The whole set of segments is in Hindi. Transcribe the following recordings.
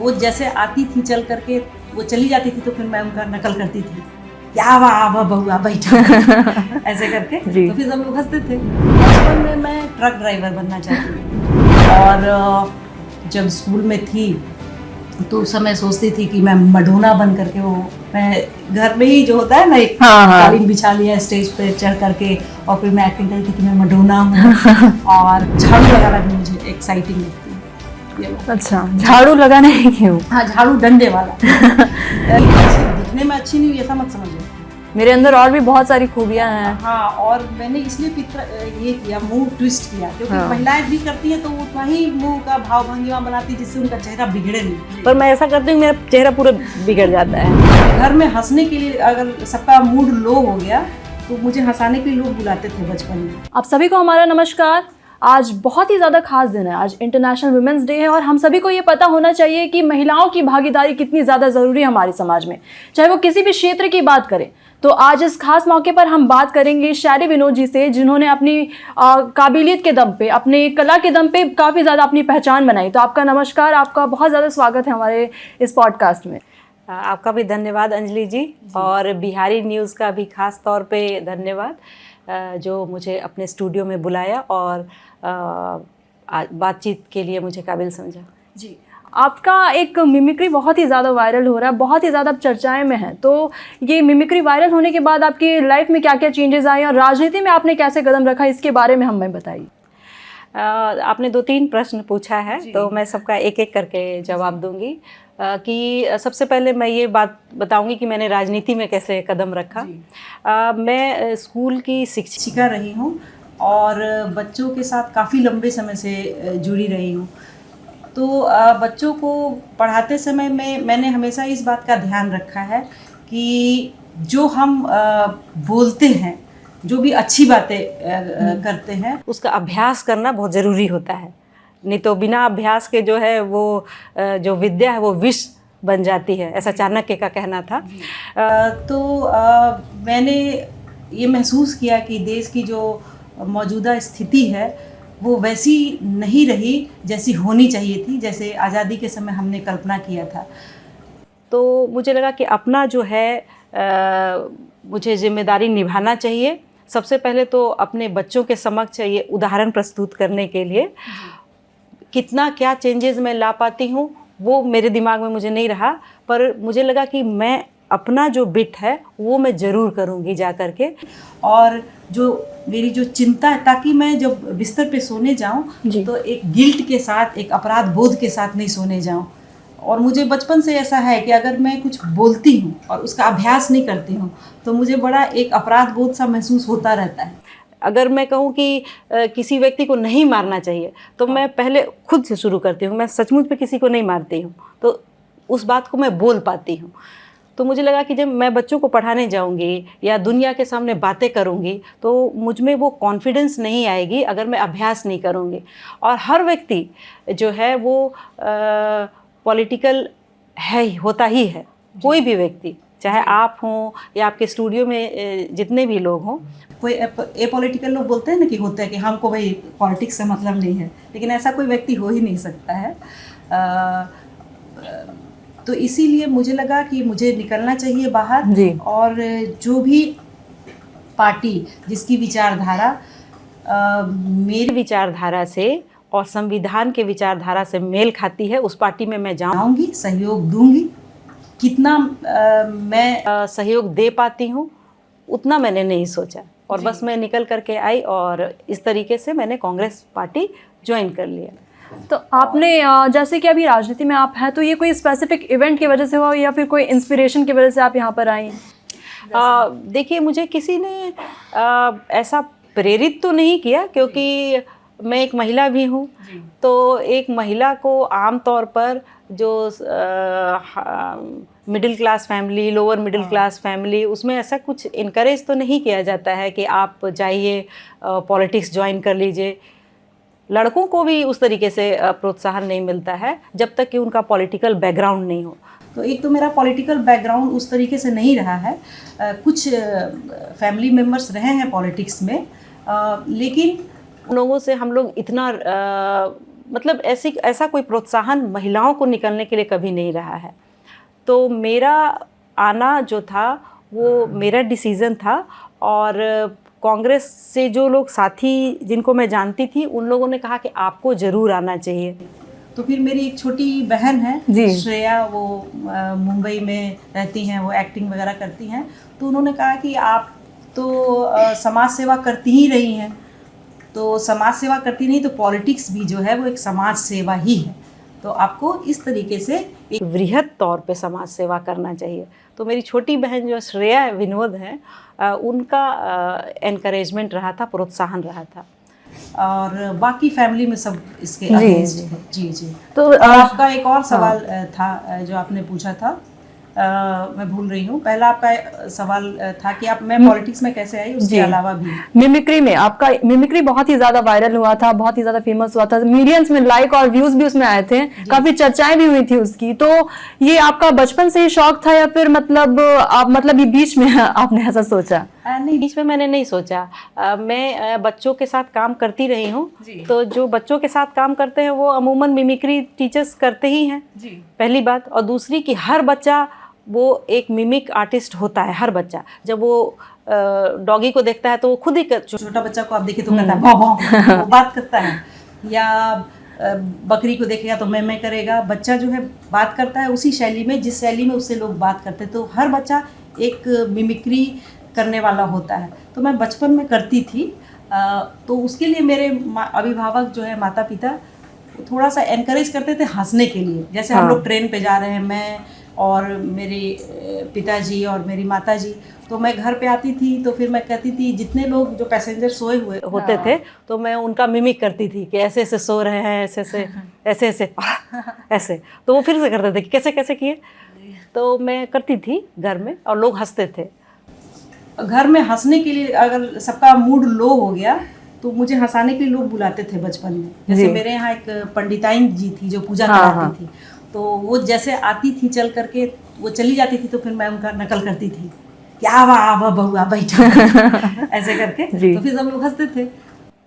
वो जैसे आती थी चल करके, वो चली जाती थी तो फिर मैं उनका नकल करती थी, क्या वाह बहुआ बैठा ऐसे करके। तो फिर सब लोग हंसते थे। बचपन में मैं ट्रक ड्राइवर बनना चाहती थी, और जब स्कूल में थी तो उस समय सोचती थी कि मैं मडोना बन करके, वो मैं घर में ही जो होता है ना, एक कालीन बिछा लिया स्टेज पे चढ़ करके, और फिर मैं एक्टिंग करती थी कि मैं मडोना हूँ। और झाड़ू लगाना भी मुझे एक्साइटिंग लगती है। अच्छा, झाड़ू लगाना ही क्यों? हाँ, झाड़ू डंडे वाला। दिखने में अच्छी नहीं हुई ऐसा मत समझो, मेरे अंदर और भी बहुत सारी खूबियां हैं। हाँ, और मैंने इसलिए ये किया, मुंह ट्विस्ट किया, क्योंकि महिलाएं भी करती हैं तो उतना ही मुंह का भाव भंगिमा बनाती जिससे उनका चेहरा बिगड़े नहीं। पर मैं ऐसा करती हूँ मेरा चेहरा पूरा बिगड़ जाता है। घर में हंसने के लिए अगर सबका मूड लो हो गया तो मुझे हंसाने के लिए लोग बुलाते थे बचपन में। आप सभी को हमारा नमस्कार। आज बहुत ही ज़्यादा खास दिन है, आज इंटरनेशनल वुमेंस डे है, और हम सभी को ये पता होना चाहिए कि महिलाओं की भागीदारी कितनी ज़्यादा ज़रूरी है हमारे समाज में, चाहे वो किसी भी क्षेत्र की बात करें। तो आज इस खास मौके पर हम बात करेंगे शायरी विनोद जी से, जिन्होंने अपनी काबिलियत के दम पे, अपने कला के दम पे काफ़ी ज़्यादा अपनी पहचान बनाई। तो आपका नमस्कार, आपका बहुत ज़्यादा स्वागत है हमारे इस पॉडकास्ट में। आपका भी धन्यवाद अंजलि जी, और बिहारी न्यूज़ का भी खास तौर पे धन्यवाद जो मुझे अपने स्टूडियो में बुलाया और बातचीत के लिए मुझे काबिल समझा। जी, आपका एक मिमिक्री बहुत ही ज़्यादा वायरल हो रहा है, बहुत ही ज़्यादा चर्चाएं में है। तो ये मिमिक्री वायरल होने के बाद आपकी लाइफ में क्या क्या चेंजेस आए और राजनीति में आपने कैसे कदम रखा, इसके बारे में हमें बताइए। आपने 2-3 प्रश्न पूछा है तो मैं सबका एक एक करके जवाब दूंगी। कि सबसे पहले मैं ये बात बताऊंगी कि मैंने राजनीति में कैसे कदम रखा। मैं स्कूल की शिक्षिका रही हूँ और बच्चों के साथ काफ़ी लंबे समय से जुड़ी रही हूँ। तो बच्चों को पढ़ाते समय में मैंने हमेशा इस बात का ध्यान रखा है कि जो हम बोलते हैं, जो भी अच्छी बातें करते हैं, उसका अभ्यास करना बहुत ज़रूरी होता है। नहीं तो बिना अभ्यास के जो है वो जो विद्या है वो विष बन जाती है, ऐसा चाणक्य का कहना था। तो मैंने ये महसूस किया कि देश की जो मौजूदा स्थिति है वो वैसी नहीं रही जैसी होनी चाहिए थी, जैसे आज़ादी के समय हमने कल्पना किया था। तो मुझे लगा कि अपना जो है मुझे जिम्मेदारी निभाना चाहिए। सबसे पहले तो अपने बच्चों के समक्ष ये उदाहरण प्रस्तुत करने के लिए कितना क्या चेंजेस मैं ला पाती हूँ वो मेरे दिमाग में मुझे नहीं रहा, पर मुझे लगा कि मैं अपना जो बिट है वो मैं ज़रूर करूँगी जा कर के। और जो मेरी जो चिंता है, ताकि मैं जब बिस्तर पे सोने जाऊँ तो एक गिल्ट के साथ, एक अपराध बोध के साथ नहीं सोने जाऊँ। और मुझे बचपन से ऐसा है कि अगर मैं कुछ बोलती हूँ और उसका अभ्यास नहीं करती हूँ तो मुझे बड़ा एक अपराध बोध सा महसूस होता रहता है। अगर मैं कहूँ कि किसी व्यक्ति को नहीं मारना चाहिए तो मैं पहले खुद से शुरू करती हूँ। मैं सचमुच में किसी को नहीं मारती हूँ तो उस बात को मैं बोल पाती हूँ। तो मुझे लगा कि जब मैं बच्चों को पढ़ाने जाऊँगी या दुनिया के सामने बातें करूँगी तो मुझ में वो कॉन्फिडेंस नहीं आएगी अगर मैं अभ्यास नहीं करूँगी। और हर व्यक्ति जो है वो पॉलिटिकल होता ही है, कोई भी व्यक्ति, चाहे आप हों या आपके स्टूडियो में जितने भी लोग हों। कोई एपॉलिटिकल लोग बोलते हैं ना कि होता है कि हमको भाई पॉलिटिक्स से मतलब नहीं है, लेकिन ऐसा कोई व्यक्ति हो ही नहीं सकता है। तो इसीलिए मुझे लगा कि मुझे निकलना चाहिए बाहर, और जो भी पार्टी जिसकी विचारधारा मेरी विचारधारा से और संविधान के विचारधारा से मेल खाती है उस पार्टी में मैं जाऊंगी, सहयोग दूंगी। कितना मैं सहयोग दे पाती हूँ उतना मैंने नहीं सोचा, और बस मैं निकल करके आई और इस तरीके से मैंने कांग्रेस पार्टी ज्वाइन कर लिया। तो आपने जैसे कि अभी राजनीति में आप हैं, तो ये कोई स्पेसिफिक इवेंट की वजह से हुआ या फिर कोई इंस्पिरेशन की वजह से आप यहाँ पर आई? देखिए, मुझे किसी ने ऐसा प्रेरित तो नहीं किया, क्योंकि मैं एक महिला भी हूँ। तो एक महिला को आम तौर पर जो middle class family, lower middle class family, उसमें ऐसा कुछ इनकरेज तो नहीं किया जाता है कि आप जाइए पॉलिटिक्स ज्वाइन कर लीजिए। लड़कों को भी उस तरीके से प्रोत्साहन नहीं मिलता है जब तक कि उनका पॉलिटिकल बैकग्राउंड नहीं हो। तो एक तो मेरा पॉलिटिकल बैकग्राउंड उस तरीके से नहीं रहा है। कुछ फैमिली मेम्बर्स रहे हैं पॉलिटिक्स में, लेकिन लोगों से हम लोग इतना मतलब ऐसा कोई प्रोत्साहन महिलाओं को निकलने के लिए कभी नहीं रहा है। तो मेरा आना जो था वो मेरा डिसीज़न था, और कांग्रेस से जो लोग साथी जिनको मैं जानती थी उन लोगों ने कहा कि आपको ज़रूर आना चाहिए। तो फिर मेरी एक छोटी बहन है जी। श्रेया, वो मुंबई में रहती हैं, वो एक्टिंग वगैरह करती हैं। तो उन्होंने कहा कि आप तो समाज सेवा करती ही रही हैं, तो समाज सेवा करती नहीं तो पॉलिटिक्स भी जो है वो एक समाज सेवा ही है, तो आपको इस तरीके से एक वृहद तौर पे समाज सेवा करना चाहिए। तो मेरी छोटी बहन जो श्रेया विनोद है, उनका एनकरेजमेंट रहा था, प्रोत्साहन रहा था। और बाकी फैमिली में सब इसके जी, अगेंस्ट जी। है। जी जी। तो आपका एक और सवाल था जो आपने पूछा था, मैं भूल रही हूँ। पहला आपका सवाल था कि आप मैं पॉलिटिक्स में कैसे आई, उसके अलावा भी मिमिक्री में आपका मिमिक्री बहुत ही ज्यादा वायरल हुआ था, बहुत ही ज्यादा फेमस हुआ था, मिलियंस में लाइक और व्यूज भी उसमें आए थे, काफी चर्चाएं भी हुई थी उसकी। तो ये आपका बचपन से ही शौक था या फिर मतलब ये बीच में आपने ऐसा सोचा? नहीं, बीच में मैंने नहीं सोचा। मैं बच्चों के साथ काम करती रही हूँ, तो जो बच्चों के साथ काम करते हैं वो अमूमन मिमिक्री टीचर्स करते ही हैं, पहली बात। और दूसरी कि हर बच्चा वो एक मिमिक आर्टिस्ट होता है, हर बच्चा। जब वो डॉगी को देखता है तो वो खुद ही छोटा बच्चा को आप देखे तो कहता है भौं भौं, वो बात करता है, या बकरी को देखेगा तो मैं करेगा। बच्चा जो है बात करता है उसी शैली में जिस शैली में उससे लोग बात करते हैं, तो हर बच्चा एक मिमिक्री करने वाला होता है। तो मैं बचपन में करती थी, तो उसके लिए मेरे अभिभावक जो है, माता पिता, थोड़ा सा एनकरेज करते थे हंसने के लिए। जैसे हम लोग ट्रेन पे जा रहे हैं, मैं और मेरे पिताजी और मेरी माताजी, तो मैं घर पे आती थी तो फिर मैं कहती थी, जितने लोग जो पैसेंजर सोए हुए होते थे तो मैं उनका मिमिक करती थी कि ऐसे ऐसे सो रहे हैं, ऐसे ऐसे ऐसे ऐसे ऐसे। तो वो फिर से करते थे कि कैसे कैसे किए, तो मैं करती थी घर में और लोग हंसते थे। घर में हंसने के लिए अगर सबका मूड लो हो गया तो मुझे हंसाने के लिए लोग बुलाते थे बचपन में। जैसे मेरे यहाँ एक पंडिताइन जी थी जो पूजा कराती थी, तो वो जैसे आती थी चल करके, वो चली जाती थी तो फिर मैं उनका नकल करती थी, क्या वाह बहुआ बैठो ऐसे करके, तो फिर सब लोग हंसते थे।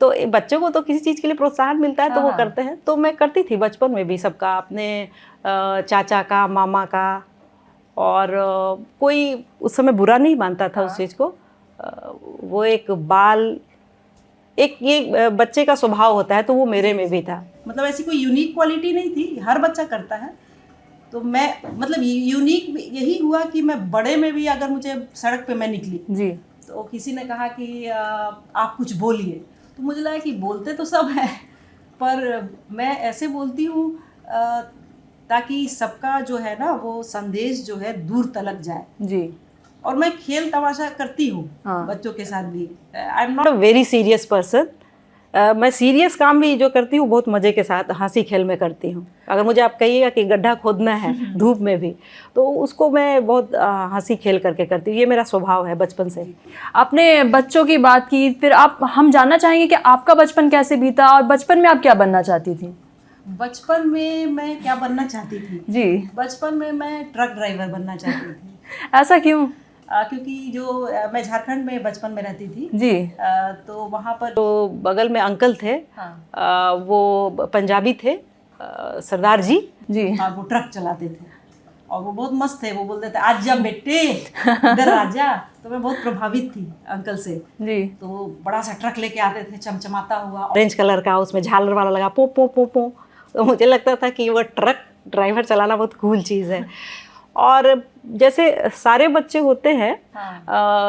तो बच्चों को तो किसी चीज़ के लिए प्रोत्साहन मिलता है तो वो करते हैं। तो मैं करती थी बचपन में भी सबका, अपने चाचा का, मामा का, और कोई उस समय बुरा नहीं मानता था उस चीज़ को। वो एक ये बच्चे का स्वभाव होता है, तो वो मेरे में भी था। मतलब ऐसी कोई यूनिक क्वालिटी नहीं थी, हर बच्चा करता है। तो मैं मतलब यूनिक यही हुआ कि मैं बड़े में भी, अगर मुझे सड़क पे मैं निकली जी, तो किसी ने कहा कि आप कुछ बोलिए, तो मुझे लगा कि बोलते तो सब हैं, पर मैं ऐसे बोलती हूँ ताकि सबका जो है ना वो संदेश जो है दूर तलक जाए जी। और मैं खेल तमाशा करती हूँ बच्चों के साथ भी। I am not a very serious person. मैं सीरियस काम भी जो करती हूँ बहुत मज़े के साथ, हंसी खेल में करती हूँ। अगर मुझे आप कहिएगा कि गड्ढा खोदना है धूप में भी, तो उसको मैं बहुत हंसी खेल करके करती हूँ। ये मेरा स्वभाव है बचपन से। आपने बच्चों की बात की, फिर हम जानना चाहेंगे कि आपका बचपन कैसे बीता और बचपन में आप क्या बनना चाहती थी? बचपन में मैं क्या बनना चाहती थी जी? बचपन में मैं ट्रक ड्राइवर बनना चाहती थी। ऐसा क्यों? क्योंकि जो मैं झारखंड में बचपन में रहती थी जी, तो वहाँ पर तो बगल में अंकल थे, वो पंजाबी थे, सरदार जी जी, और वो ट्रक चलाते थे और वो बहुत मस्त थे। वो बोलते थे आज जा बेटे इधर आजा। तो मैं बहुत प्रभावित थी अंकल से जी। तो वो बड़ा सा ट्रक लेके आते थे चमचमाता हुआ, ऑरेंज कलर का, उसमें झालर वाला लगा, पो पो पो पो। तो मुझे लगता था कि वो ट्रक ड्राइवर चलाना बहुत कूल चीज़ है। और जैसे सारे बच्चे होते हैं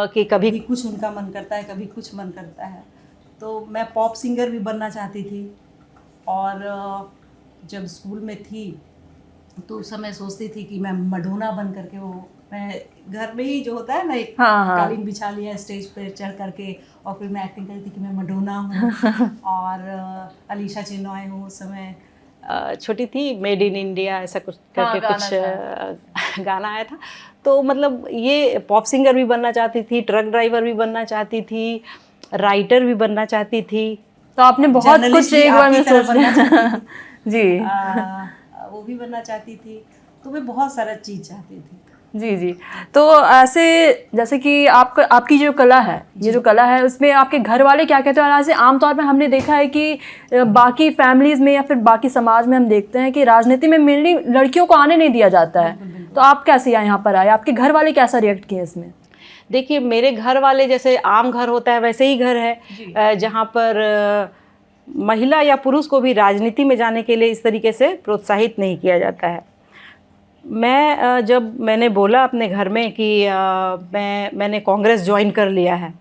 कि कभी कुछ उनका मन करता है, कभी कुछ मन करता है। तो मैं पॉप सिंगर भी बनना चाहती थी। और जब स्कूल में थी तो उस समय सोचती थी कि मैं मडोना बन करके, वो मैं घर में ही जो होता है ना, एक कालीन बिछा लिया स्टेज पे चढ़ करके, और फिर मैं एक्टिंग करती थी कि मैं मडोना हूँ और अलीशा चिनॉय हूँ। उस समय छोटी थी, मेड इन इंडिया ऐसा कुछ करके कुछ गाना आया था। तो मतलब ये पॉप सिंगर भी बनना चाहती थी, ट्रक ड्राइवर भी बनना चाहती थी, राइटर भी बनना चाहती थी। तो आपने बहुत कुछ एक बार में सोच लिया जी। वो भी बनना चाहती थी। तो मैं बहुत सारा चीज़ चाहती थी। जी जी। तो ऐसे जैसे कि आपकी जो कला है, ये जो कला है उसमें आपके घर वाले क्या कहते हैं? और ऐसे आमतौर पे हमने देखा है कि बाकी फैमिलीज़ में या फिर बाकी समाज में हम देखते हैं कि राजनीति में मेनली लड़कियों को आने नहीं दिया जाता है। तो आप कैसे यहाँ पर आए? आपके घर वाले कैसा रिएक्ट किए इसमें? देखिए, मेरे घर वाले जैसे आम घर होता है वैसे ही घर है, जहाँ पर महिला या पुरुष को भी राजनीति में जाने के लिए इस तरीके से प्रोत्साहित नहीं किया जाता है। जब मैंने बोला अपने घर में कि मैंने कांग्रेस ज्वाइन कर लिया है,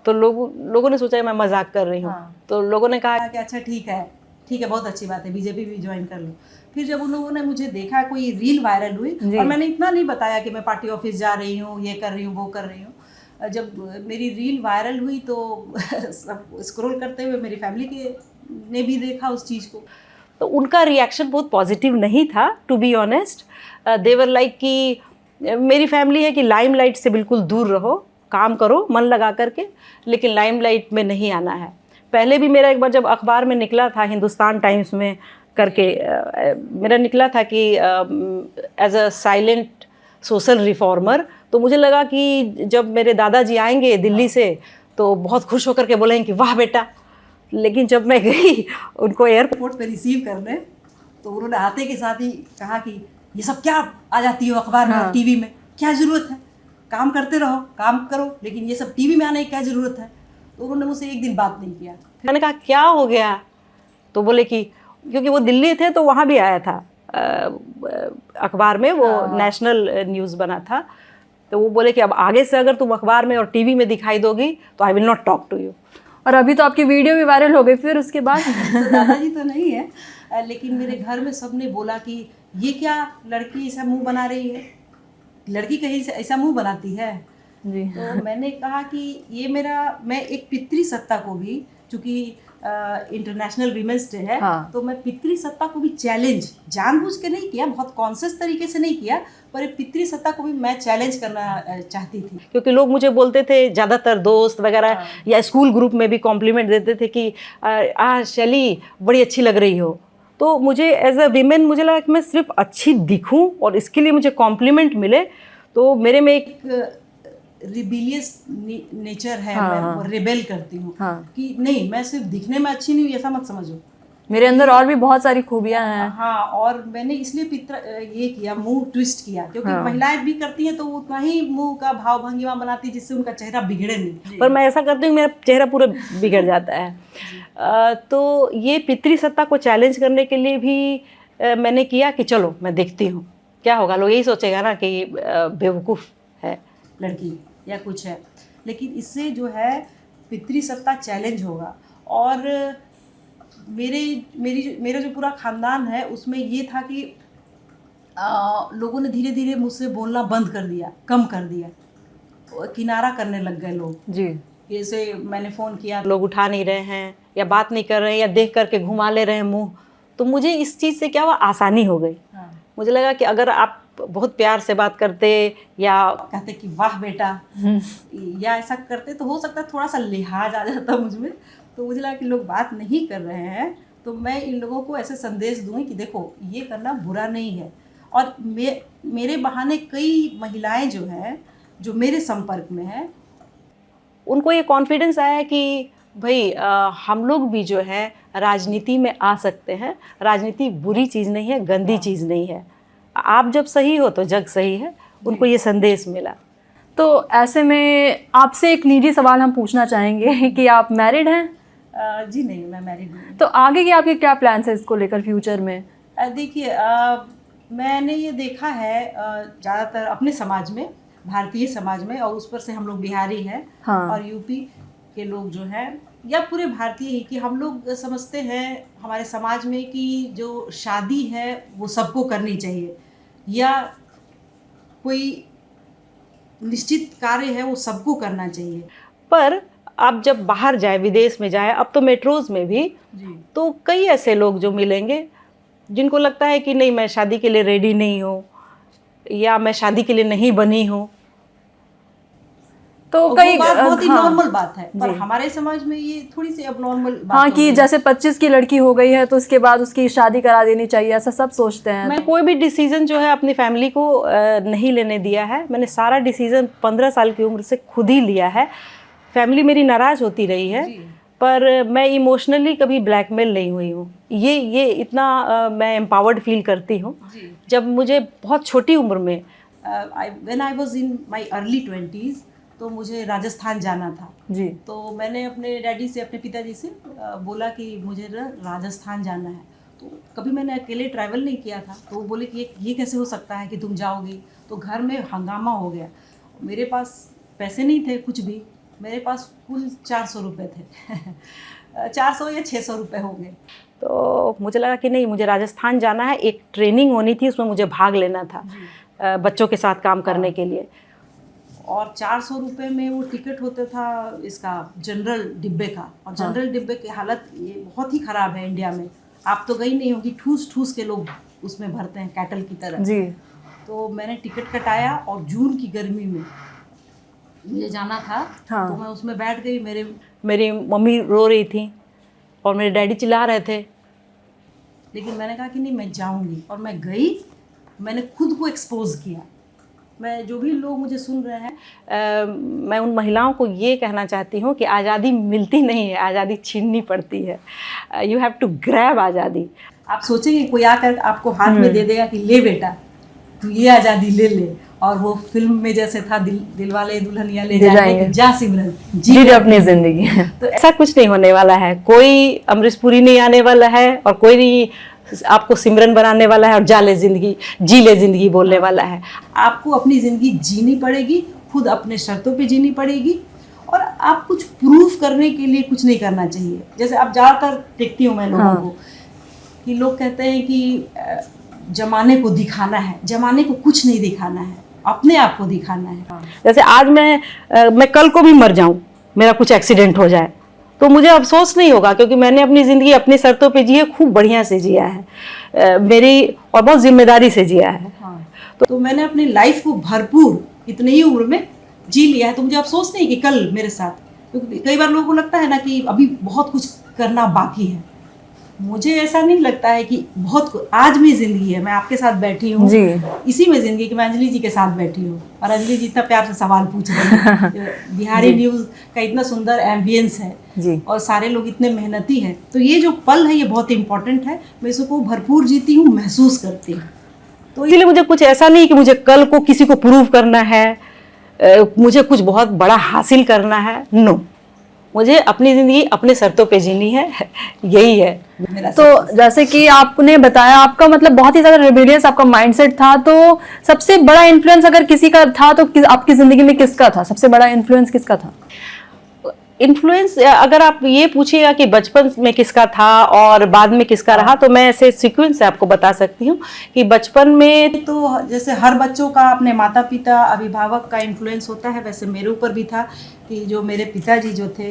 तो लोगों ने सोचा मैं मजाक कर रही हूँ। तो लोगों ने कहा कि अच्छा ठीक है, बहुत अच्छी बात है, बीजेपी भी ज्वाइन कर लो। फिर जब उन लोगों ने मुझे देखा, कोई रील वायरल हुई और मैंने इतना नहीं बताया कि मैं पार्टी ऑफिस जा रही हूँ, ये कर रही हूँ, वो कर रही हूँ। जब मेरी रील वायरल हुई तो सब स्क्रॉल करते हुए मेरी फैमिली के ने भी देखा उस चीज़ को, तो उनका रिएक्शन बहुत पॉजिटिव नहीं था, to be honest. They were like कि मेरी फैमिली है कि लाइमलाइट से बिल्कुल दूर रहो, काम करो मन लगा करके, लेकिन लाइमलाइट में नहीं आना है। पहले भी मेरा एक बार जब अखबार में निकला था, हिंदुस्तान टाइम्स में करके मेरा निकला था कि as a silent social reformer, तो मुझे लगा कि जब मेरे दादाजी आएंगे दिल्ली से तो बहुत खुश होकर के बोलेंगे कि वाह बेटा। लेकिन जब मैं गई उनको एयरपोर्ट पे रिसीव करने, तो उन्होंने आते के साथ ही कहा कि ये सब क्या आ जाती हो अखबार में और टीवी में, क्या ज़रूरत है, काम करते रहो, काम करो, लेकिन ये सब टीवी में आने की क्या ज़रूरत है। तो उन्होंने मुझसे एक दिन बात नहीं किया। मैंने कहा क्या हो गया, तो बोले कि क्योंकि वो दिल्ली थे तो वहाँ भी आया था अखबार में, वो नेशनल न्यूज़ बना था। तो वो बोले कि अब आगे से अगर तुम अखबार में और टीवी में दिखाई दोगी तो I will not talk to you. और अभी तो आपकी वीडियो भी वायरल हो गई फिर उसके बाद। तो दादाजी तो नहीं है, लेकिन मेरे घर में सबने बोला कि ये क्या लड़की ऐसा मुंह बना रही है, लड़की कहीं से ऐसा मुंह बनाती है जी। तो मैंने कहा कि ये मैं एक पितृसत्ता को भी, चूँकि इंटरनेशनल वीमेंस डे है, तो मैं पितृसत्ता को भी चैलेंज जानबूझ के नहीं किया, बहुत कॉन्शियस तरीके से नहीं किया, पर पितृसत्ता को भी मैं चैलेंज करना चाहती थी। क्योंकि लोग मुझे बोलते थे, ज़्यादातर दोस्त वगैरह या स्कूल ग्रुप में भी कॉम्प्लीमेंट देते थे कि शैली बड़ी अच्छी लग रही हो। तो मुझे एज अ वीमेन मुझे लगा कि मैं सिर्फ अच्छी दिखूं और इसके लिए मुझे कॉम्प्लीमेंट मिले। तो मेरे में एक रिबेलियस नेचर है, मैं रिबेल करती हूँ कि नहीं, मैं सिर्फ दिखने में अच्छी नहीं हूँ ऐसा मत समझो, मेरे अंदर और भी बहुत सारी खूबियाँ हैं। हाँ, और मैंने इसलिए ये किया, मुंह ट्विस्ट किया, क्योंकि महिलाएं भी करती हैं तो वो उतना ही मुंह का भाव भंगिमा बनाती है जिससे उनका चेहरा बिगड़े नहीं। पर मैं ऐसा करती हूँ मेरा चेहरा पूरा बिगड़ जाता है। तो ये पितृसत्ता को चैलेंज करने के लिए भी मैंने किया कि चलो मैं देखती हूँ क्या होगा। लोग यही सोचेगा ना कि बेवकूफ़ है लड़की या कुछ है, लेकिन इससे जो है पितृसत्ता चैलेंज होगा। और मेरा जो पूरा ख़ानदान है उसमें ये था कि लोगों ने धीरे धीरे मुझसे बोलना बंद कर दिया, कम कर दिया, किनारा करने लग गए लोग जी। जैसे मैंने फ़ोन किया, लोग उठा नहीं रहे हैं या बात नहीं कर रहे हैं या देख करके घुमा ले रहे हैं मुँह। तो मुझे इस चीज़ से क्या हुआ, आसानी हो गई। मुझे लगा कि अगर आप बहुत प्यार से बात करते या कहते कि वाह बेटा या ऐसा करते तो हो सकता है थोड़ा सा लिहाज आ जाता मुझ में। तो मुझे लगा कि लोग बात नहीं कर रहे हैं तो मैं इन लोगों को ऐसे संदेश दूँ कि देखो ये करना बुरा नहीं है। और मेरे बहाने कई महिलाएं जो हैं, जो मेरे संपर्क में हैं, उनको ये कॉन्फिडेंस आया कि भाई हम लोग भी जो है राजनीति में आ सकते हैं। राजनीति बुरी चीज़ नहीं है, गंदी चीज़ नहीं है। आप जब सही हो तो जग सही है। उनको ये संदेश मिला। तो ऐसे में आपसे एक निजी सवाल हम पूछना चाहेंगे कि आप मैरिड हैं? जी नहीं, मैं मैरिड नहीं। तो आगे के आपके क्या प्लान्स हैं इसको लेकर फ्यूचर में? देखिए, मैंने ये देखा है ज़्यादातर अपने समाज में, भारतीय समाज में, और उस पर से हम लोग बिहारी हैं और यूपी के लोग जो हैं या पूरे भारतीय ही, कि हम लोग समझते हैं हमारे समाज में कि जो शादी है वो सबको करनी चाहिए या कोई निश्चित कार्य है वो सबको करना चाहिए। पर आप जब बाहर जाए, विदेश में जाए, अब तो मेट्रोज़ में भी तो कई ऐसे लोग जो मिलेंगे जिनको लगता है कि नहीं मैं शादी के लिए रेडी नहीं हूँ या मैं शादी के लिए नहीं बनी हूँ। तो और कई वो बात बहुत ही हाँ, नॉर्मल बात है, पर जी। हमारे समाज में ये थोड़ी सी अब नॉर्मल बात हाँ हो कि गई है। जैसे 25 की लड़की हो गई है तो उसके बाद उसकी शादी करा देनी चाहिए, ऐसा सब सोचते हैं। मैं कोई भी डिसीजन जो है अपनी फैमिली को नहीं लेने दिया है। मैंने सारा डिसीजन 15 साल की उम्र से खुद ही लिया है। फैमिली मेरी नाराज़ होती रही है, जी। पर मैं इमोशनली कभी ब्लैकमेल नहीं हुई हूँ। ये इतना मैं एम्पावर्ड फील करती हूँ। जी। जब मुझे बहुत छोटी उम्र में when I was in my early 20s, तो मुझे राजस्थान जाना था। जी। तो मैंने अपने डैडी से, अपने पिताजी से बोला कि मुझे ना राजस्थान जाना है। तो कभी मैंने अकेले ट्रैवल नहीं किया था, तो वो बोले कि ये कैसे हो सकता है कि तुम जाओगी। तो घर में हंगामा हो गया। मेरे पास पैसे नहीं थे कुछ भी, मेरे पास कुल 400 रुपये थे 400 या 600 रुपये हो गए। तो मुझे लगा कि नहीं, मुझे राजस्थान जाना है। एक ट्रेनिंग होनी थी, उसमें मुझे भाग लेना था बच्चों के साथ काम करने के लिए। और 400 रुपये में वो टिकट होता था इसका जनरल डिब्बे का। और जनरल डिब्बे की हालत ये बहुत ही ख़राब है इंडिया में। आप तो गई नहीं होगी, ठूस ठूस के लोग उसमें भरते हैं कैटल की तरह। जी। तो मैंने टिकट कटाया और जून की गर्मी में मुझे जाना था। हाँ। तो मैं उसमें बैठ गई। मेरी मम्मी रो रही थी और मेरे डैडी चिल्ला रहे थे, लेकिन मैंने कहा कि नहीं, मैं जाऊंगी। और मैं गई। मैंने खुद को एक्सपोज किया। मैं जो भी लोग मुझे सुन रहे हैं, मैं उन महिलाओं को ये कहना चाहती हूँ कि आज़ादी मिलती नहीं है, आज़ादी छीननी पड़ती है। यू हैव टू ग्रैब आज़ादी। आप सोचेंगे कोई आकर आपको हाथ में दे देगा कि ले बेटा तू ये आज़ादी ले ले, और वो फिल्म में जैसे था दिलवाले दुल्हनिया ले जाएंगे, जा सिमरन जी ले अपनी जिंदगी। तो ऐसा कुछ नहीं होने वाला है। कोई अमरीश पुरी नहीं आने वाला है और कोई नहीं आपको सिमरन बनाने वाला है और जी ले जिंदगी बोलने वाला है। आपको अपनी ज़िंदगी जीनी पड़ेगी, खुद अपने शर्तों पे जीनी पड़ेगी। और आप कुछ प्रूफ करने के लिए कुछ नहीं करना चाहिए। जैसे अब ज़्यादातर देखती हूँ मैं लोगों को कि लोग कहते हैं कि जमाने को दिखाना है। जमाने को कुछ नहीं दिखाना है, अपने आप को दिखाना है। जैसे आज मैं कल को भी मर जाऊं, मेरा कुछ एक्सीडेंट हो जाए, तो मुझे अफसोस नहीं होगा, क्योंकि मैंने अपनी ज़िंदगी अपनी शर्तों पे जी है, खूब बढ़िया से जिया है मेरी, और बहुत जिम्मेदारी से जिया है। तो मैंने अपनी लाइफ को भरपूर इतनी ही उम्र में जी लिया है। तो मुझे अफसोस नहीं कि कल मेरे साथ, क्योंकि कई बार लोगों को लगता है ना कि अभी बहुत कुछ करना बाकी है। मुझे ऐसा नहीं लगता है कि बहुत आज में ज़िंदगी है। मैं आपके साथ बैठी हूँ इसी में ज़िंदगी कि मैं अंजलि जी के साथ बैठी हूँ, और अंजलि जी इतना प्यार से सवाल पूछ रही हैं। बिहारी न्यूज़ का इतना सुंदर एम्बियंस है जी। और सारे लोग इतने मेहनती हैं। तो ये जो पल है ये बहुत इंपॉर्टेंट है। मैं इसको भरपूर जीती हूँ, महसूस करती हूँ। तो इसलिए मुझे कुछ ऐसा नहीं कि मुझे कल को किसी को प्रूव करना है, मुझे कुछ बहुत बड़ा हासिल करना है। नो, मुझे अपनी ज़िंदगी अपने शर्तों पे जीनी है, यही है मेरा। तो जैसे कि आपने बताया आपका मतलब बहुत ही ज़्यादा रिबेलियस आपका माइंडसेट था, तो सबसे बड़ा इन्फ्लुएंस अगर किसी का था तो आपकी ज़िंदगी में किसका था? सबसे बड़ा इन्फ्लुएंस किसका था? इन्फ्लुएंस अगर आप ये पूछिएगा कि बचपन में किसका था और बाद में किसका रहा, तो मैं ऐसे सीक्वेंस से आपको बता सकती हूँ कि बचपन में तो जैसे हर बच्चों का अपने माता पिता अभिभावक का इन्फ्लुएंस होता है, वैसे मेरे ऊपर भी था कि जो मेरे पिताजी जो थे,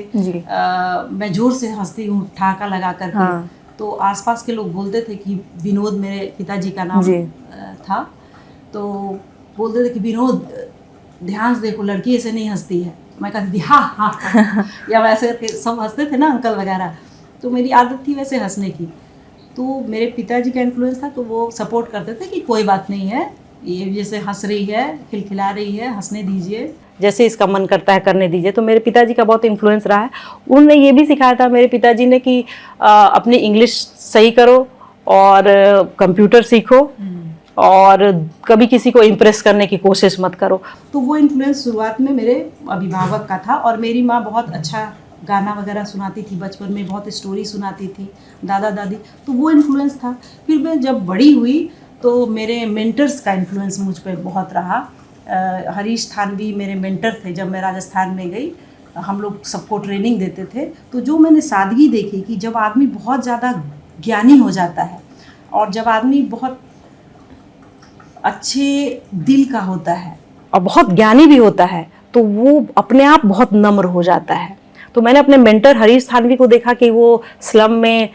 मैं जोर से हंसती हूँ ठहाका लगा करके। तो आसपास के लोग बोलते थे कि विनोद, मेरे पिताजी का नाम था, तो बोलते थे कि विनोद ध्यान से देखो, लड़की ऐसे नहीं हंसती है। मैं कहती थी हाँ हाँ हाँ, या वैसे करके सब हंसते थे ना अंकल वगैरह। तो मेरी आदत थी वैसे हंसने की। तो मेरे पिताजी का इन्फ्लुएंस था, तो वो सपोर्ट करते थे कि कोई बात नहीं है, ये जैसे हंस रही है, खिलखिला रही है, हंसने दीजिए, जैसे इसका मन करता है करने दीजिए। तो मेरे पिताजी का बहुत इन्फ्लुएंस रहा है। उन्होंने ये भी सिखाया था मेरे पिताजी ने कि अपनी इंग्लिश सही करो और कंप्यूटर सीखो और कभी किसी को इम्प्रेस करने की कोशिश मत करो। तो वो इन्फ्लुएंस शुरुआत में मेरे अभिभावक का था। और मेरी माँ बहुत अच्छा गाना वगैरह सुनाती थी, बचपन में बहुत स्टोरी सुनाती थी, दादा दादी, तो वो इन्फ्लुएंस था। फिर मैं जब बड़ी हुई तो मेरे मेंटर्स का इन्फ्लुएंस मुझ पर बहुत रहा। हरीश थानवी मेरे मेंटर थे। जब मैं राजस्थान में गई, हम लोग सबको ट्रेनिंग देते थे। तो जो मैंने सादगी देखी कि जब आदमी बहुत ज़्यादा ज्ञानी हो जाता है और जब आदमी बहुत अच्छे दिल का होता है और बहुत ज्ञानी भी होता है, तो वो अपने आप बहुत नम्र हो जाता है। तो मैंने अपने मेंटर हरीश थानवी को देखा कि वो स्लम में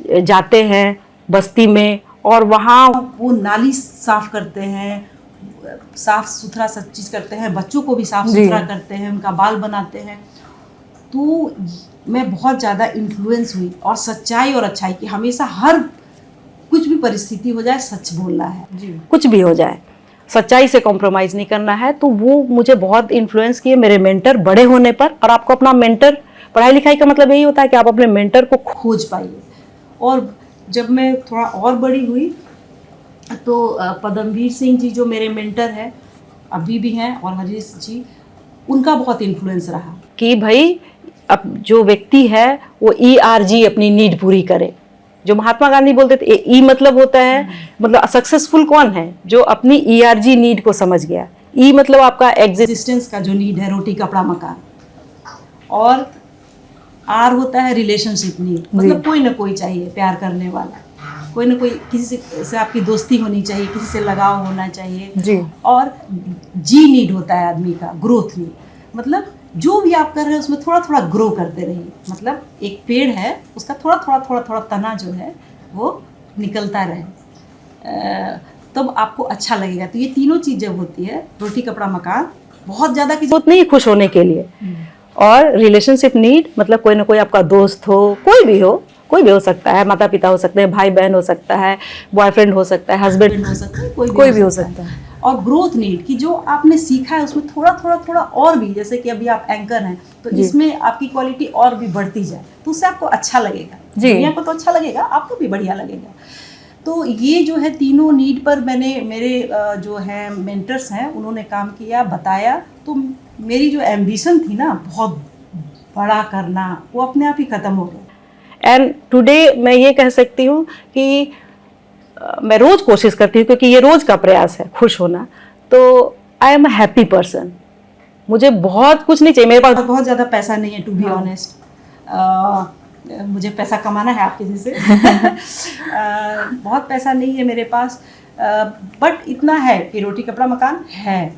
जाते हैं, बस्ती में, और वहाँ वो नाली साफ करते हैं, साफ सुथरा सब चीज़ करते हैं, बच्चों को भी साफ सुथरा करते हैं, उनका बाल बनाते हैं। तो मैं बहुत ज़्यादा इन्फ्लुएंस हुई, और सच्चाई और अच्छाई की हमेशा, हर कुछ भी परिस्थिति हो जाए सच बोलना है जी। कुछ भी हो जाए सच्चाई से कॉम्प्रोमाइज़ नहीं करना है। तो वो मुझे बहुत इन्फ्लुएंस किए मेरे मेंटर बड़े होने पर। और आपको अपना मेंटर, पढ़ाई लिखाई का मतलब यही होता है कि आप अपने मेंटर को खोज पाइए। और जब मैं थोड़ा और बड़ी हुई तो पद्मवीर सिंह जी जो मेरे मेंटर हैं, अभी भी हैं, और हरीश जी, उनका बहुत इन्फ्लुएंस रहा कि भाई अब जो व्यक्ति है वो ERG अपनी नीड पूरी करे। जो महात्मा गांधी बोलते थे, ई मतलब होता है, मतलब सक्सेसफुल कौन है? जो अपनी ERG नीड को समझ गया। ई मतलब आपका एग्जिस्टेंस का जो नीड है, रोटी कपड़ा मकान। और आर होता है रिलेशनशिप नीड, मतलब कोई ना कोई चाहिए प्यार करने वाला, कोई ना कोई, किसी से आपकी दोस्ती होनी चाहिए, किसी से लगाव होना चाहिए जी। और जी नीड होता है आदमी का, ग्रोथ नीड, मतलब जो भी आप कर रहे हैं उसमें थोड़ा थोड़ा ग्रो करते रहिए। मतलब एक पेड़ है, उसका थोड़ा थोड़ा तना जो है वो निकलता रहे, तब आपको अच्छा लगेगा। तो ये तीनों चीज़ जब होती है, रोटी कपड़ा मकान, बहुत ज़्यादा की जरूरत नहीं खुश होने के लिए। और रिलेशनशिप नीड मतलब कोई ना कोई आपका दोस्त हो, कोई भी हो सकता है, माता पिता हो सकते हैं, भाई बहन हो सकता है, बॉयफ्रेंड हो सकता है, हस्बैंड हो सकता है, कोई भी हो सकता है। और ग्रोथ नीड कि जो आपने सीखा है उसमें थोड़ा और भी, जैसे कि अभी आप एंकर हैं तो इसमें आपकी क्वालिटी और भी बढ़ती जाए, तो उससे आपको अच्छा लगेगा, दुनिया को तो अच्छा लगेगा, आपको भी बढ़िया लगेगा। तो ये जो है तीनों नीड पर मैंने, मेरे जो है मेंटर्स हैं, उन्होंने काम किया, बताया। तो मेरी जो एम्बिशन थी ना बहुत बड़ा करना, वो अपने आप ही ख़त्म हो गया। एंड टुडे मैं ये कह सकती हूँ कि मैं रोज़ कोशिश करती हूँ, क्योंकि ये रोज़ का प्रयास है खुश होना। तो I am a happy person. मुझे बहुत कुछ नहीं चाहिए, मेरे पास बहुत ज़्यादा पैसा नहीं है, टू बी ऑनेस्ट। मुझे पैसा कमाना है आप किसी से बहुत पैसा नहीं है मेरे पास, बट इतना है कि रोटी कपड़ा मकान है,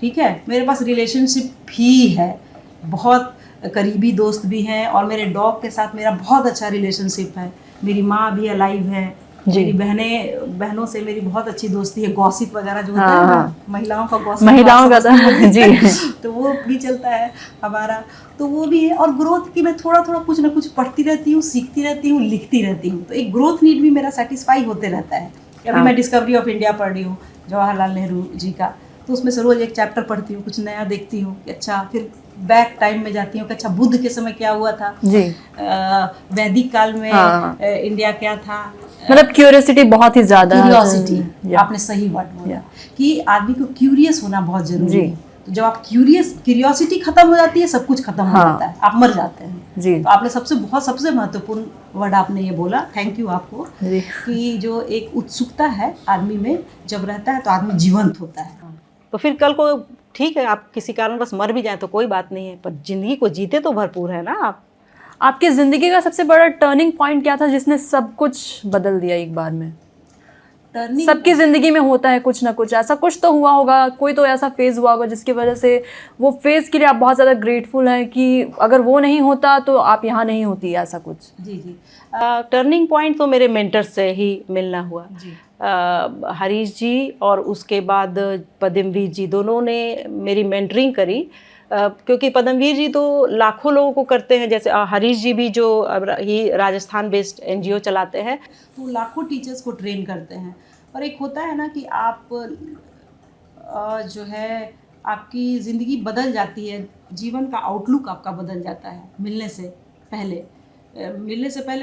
ठीक है। मेरे पास रिलेशनशिप भी है, बहुत करीबी दोस्त भी हैं, और मेरे डॉग के साथ मेरा बहुत अच्छा रिलेशनशिप है। मेरी माँ भी अलाइव है, मेरी बहनों से मेरी बहुत अच्छी दोस्ती है। गॉसिप वगैरह जो होता है ना, महिलाओं का गॉसिप, महिलाओं का जी तो वो भी चलता है हमारा, तो वो भी है। और ग्रोथ की मैं थोड़ा कुछ ना कुछ पढ़ती रहती हूँ, सीखती रहती हूँ, लिखती रहती हूँ, तो एक ग्रोथ नीड भी मेरा सेटिस्फाई होते रहता है। अभी मैं डिस्कवरी ऑफ इंडिया पढ़ रही हूँ जवाहरलाल नेहरू जी का, तो उसमें से रोज़ एक चैप्टर पढ़ती हूँ, कुछ नया देखती हूँ कि अच्छा, फिर बैक टाइम में जाती हूँ कि अच्छा बुद्ध के समय क्या हुआ था जी, वैदिक काल में इंडिया क्या था, मतलब क्यूरियोसिटी बहुत ही ज़्यादा, क्यूरियोसिटी, आपने सही वर्ड बोला कि आदमी को क्यूरियस होना बहुत जरूरी है। तो जब आप क्यूरियोसिटी खत्म हो जाती है, सब कुछ खत्म हो जाता है, आप मर जाते हैं जी। तो आपने सबसे महत्वपूर्ण वर्ड आपने ये बोला, थैंक यू आपको, कि जो एक उत्सुकता है आदमी में जब रहता है तो आदमी जीवंत होता है। तो फिर कल को ठीक है आप किसी कारणवश मर भी जाए तो कोई बात नहीं है, पर जिंदगी को जीते तो भरपूर है ना आप। आपकी ज़िंदगी का सबसे बड़ा टर्निंग पॉइंट क्या था जिसने सब कुछ बदल दिया एक बार में? सबकी ज़िंदगी में होता है कुछ ना कुछ, ऐसा कुछ तो हुआ होगा, कोई तो ऐसा फेज़ हुआ होगा जिसकी वजह से वो फेज़ के लिए आप बहुत ज़्यादा ग्रेटफुल हैं कि अगर वो नहीं होता तो आप यहाँ नहीं होती, ऐसा कुछ। जी टर्निंग पॉइंट तो मेरे मेंटर्स से ही मिलना हुआ जी। हरीश जी और उसके बाद पद्मवीर जी, दोनों ने मेरी मेंटरिंग करी। क्योंकि पद्मवीर जी तो लाखों लोगों को करते हैं, जैसे हरीश जी भी जो ही राजस्थान बेस्ड NGO चलाते हैं, तो लाखों टीचर्स को ट्रेन करते हैं। और एक होता है ना कि आप जो है आपकी ज़िंदगी बदल जाती है, जीवन का आउटलुक आपका बदल जाता है मिलने से पहले।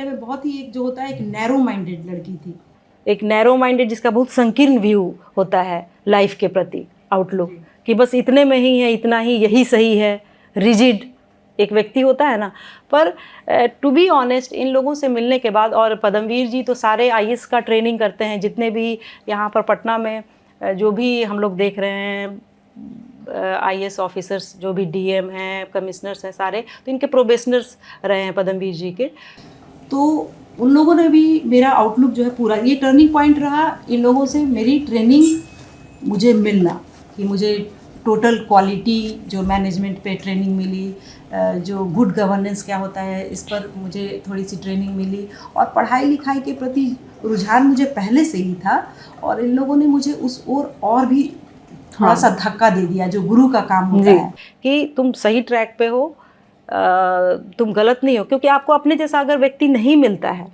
मैं बहुत ही एक जो होता है एक नैरो माइंडेड लड़की थी, एक नैरो माइंडेड जिसका बहुत संकीर्ण व्यू होता है लाइफ के प्रति, आउटलुक कि बस इतने में ही है, इतना ही, यही सही है, रिजिड एक व्यक्ति होता है ना। पर टू बी ऑनेस्ट, इन लोगों से मिलने के बाद, और पद्मवीर जी तो सारे IAS का ट्रेनिंग करते हैं, जितने भी यहाँ पर पटना में जो भी हम लोग देख रहे हैं IAS ऑफिसर्स, जो भी DM हैं, कमिश्नर्स हैं, सारे तो इनके प्रोबेशनर्स रहे हैं पद्मवीर जी के। तो उन लोगों ने भी मेरा आउटलुक जो है पूरा, ये टर्निंग पॉइंट रहा इन लोगों से मेरी ट्रेनिंग मुझे मिलना, कि मुझे टोटल क्वालिटी जो मैनेजमेंट पे ट्रेनिंग मिली, जो गुड गवर्नेंस क्या होता है इस पर मुझे थोड़ी सी ट्रेनिंग मिली, और पढ़ाई लिखाई के प्रति रुझान मुझे पहले से ही था, और इन लोगों ने मुझे उस और भी थोड़ा सा धक्का दे दिया, जो गुरु का काम होता है कि तुम सही ट्रैक पे हो, तुम गलत नहीं हो। क्योंकि आपको अपने जैसा अगर व्यक्ति नहीं मिलता है,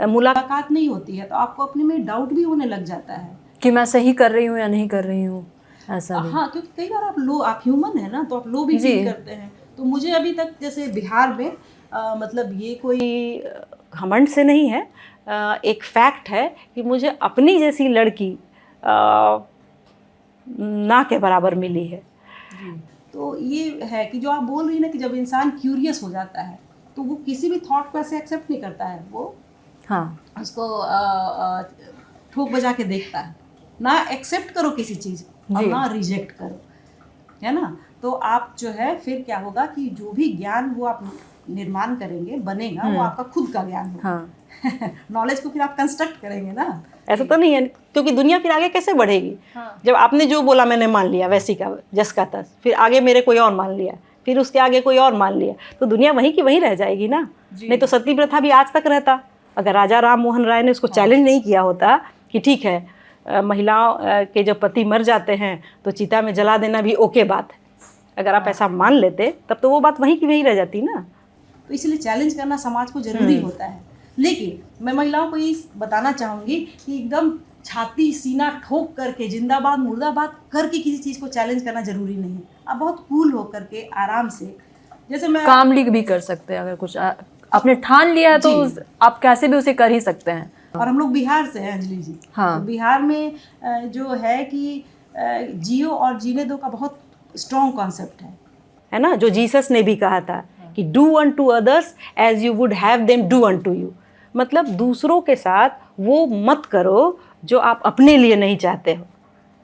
मुलाकात नहीं होती है, तो आपको अपने में डाउट भी होने लग जाता है कि मैं सही कर रही हूँ या नहीं कर रही हूँ, ऐसा भी। हाँ, क्योंकि कई बार आप ह्यूमन है ना, तो आप लो भी फील करते हैं। तो मुझे अभी तक जैसे बिहार में मतलब ये कोई घमंड से नहीं है, एक फैक्ट है कि मुझे अपनी जैसी लड़की ना के बराबर मिली है। तो ये है कि जो आप बोल रही हैं ना कि जब इंसान क्यूरियस हो जाता है तो वो किसी भी थॉट को ऐसे एक्सेप्ट नहीं करता है, वो हाँ, उसको ठोक बजा के देखता है। ना एक्सेप्ट करो किसी चीज़ और ना रिजेक्ट करो, है ना। तो आप जो है फिर क्या होगा कि जो भी ज्ञान वो आप निर्माण करेंगे, बनेगा, वो आपका खुद का ज्ञान होगा। हाँ। नॉलेज को फिर आप कंस्ट्रक्ट करेंगे ना। ऐसा तो नहीं है, क्योंकि दुनिया फिर आगे कैसे बढ़ेगी। जब आपने जो बोला मैंने मान लिया, वैसी का जस का तस, फिर आगे मेरे कोई और मान लिया, फिर उसके आगे कोई और मान लिया, तो दुनिया वहीं की वहीं रह जाएगी ना। नहीं तो सती प्रथा भी आज तक रहता, अगर राजा राम मोहन राय ने उसको चैलेंज नहीं किया होता कि ठीक है महिलाओं के जब पति मर जाते हैं तो चिता में जला देना भी ओके बात है, अगर आप ऐसा मान लेते तब तो वो बात वहीं की वहीं रह जाती ना। तो इसलिए चैलेंज करना समाज को जरूरी होता है। लेकिन मैं महिलाओं को ये बताना चाहूँगी कि एकदम छाती सीना ठोक करके, जिंदाबाद मुर्दाबाद करके किसी चीज़ को चैलेंज करना जरूरी नहीं है। आप बहुत कूल हो करके आराम से, जैसे मैं कामली भी कर सकते हैं, अगर कुछ आपने ठान लिया है तो आप कैसे भी उसे कर ही सकते हैं। और हम लोग बिहार से हैं अंजलि जी। हाँ। तो बिहार में जो है कि जियो और जीने दो का बहुत स्ट्रॉन्ग कॉन्सेप्ट है ना, जो जीसस ने भी कहा था कि do unto others as you would have them do unto you. मतलब दूसरों के साथ वो मत करो जो आप अपने लिए नहीं चाहते हो।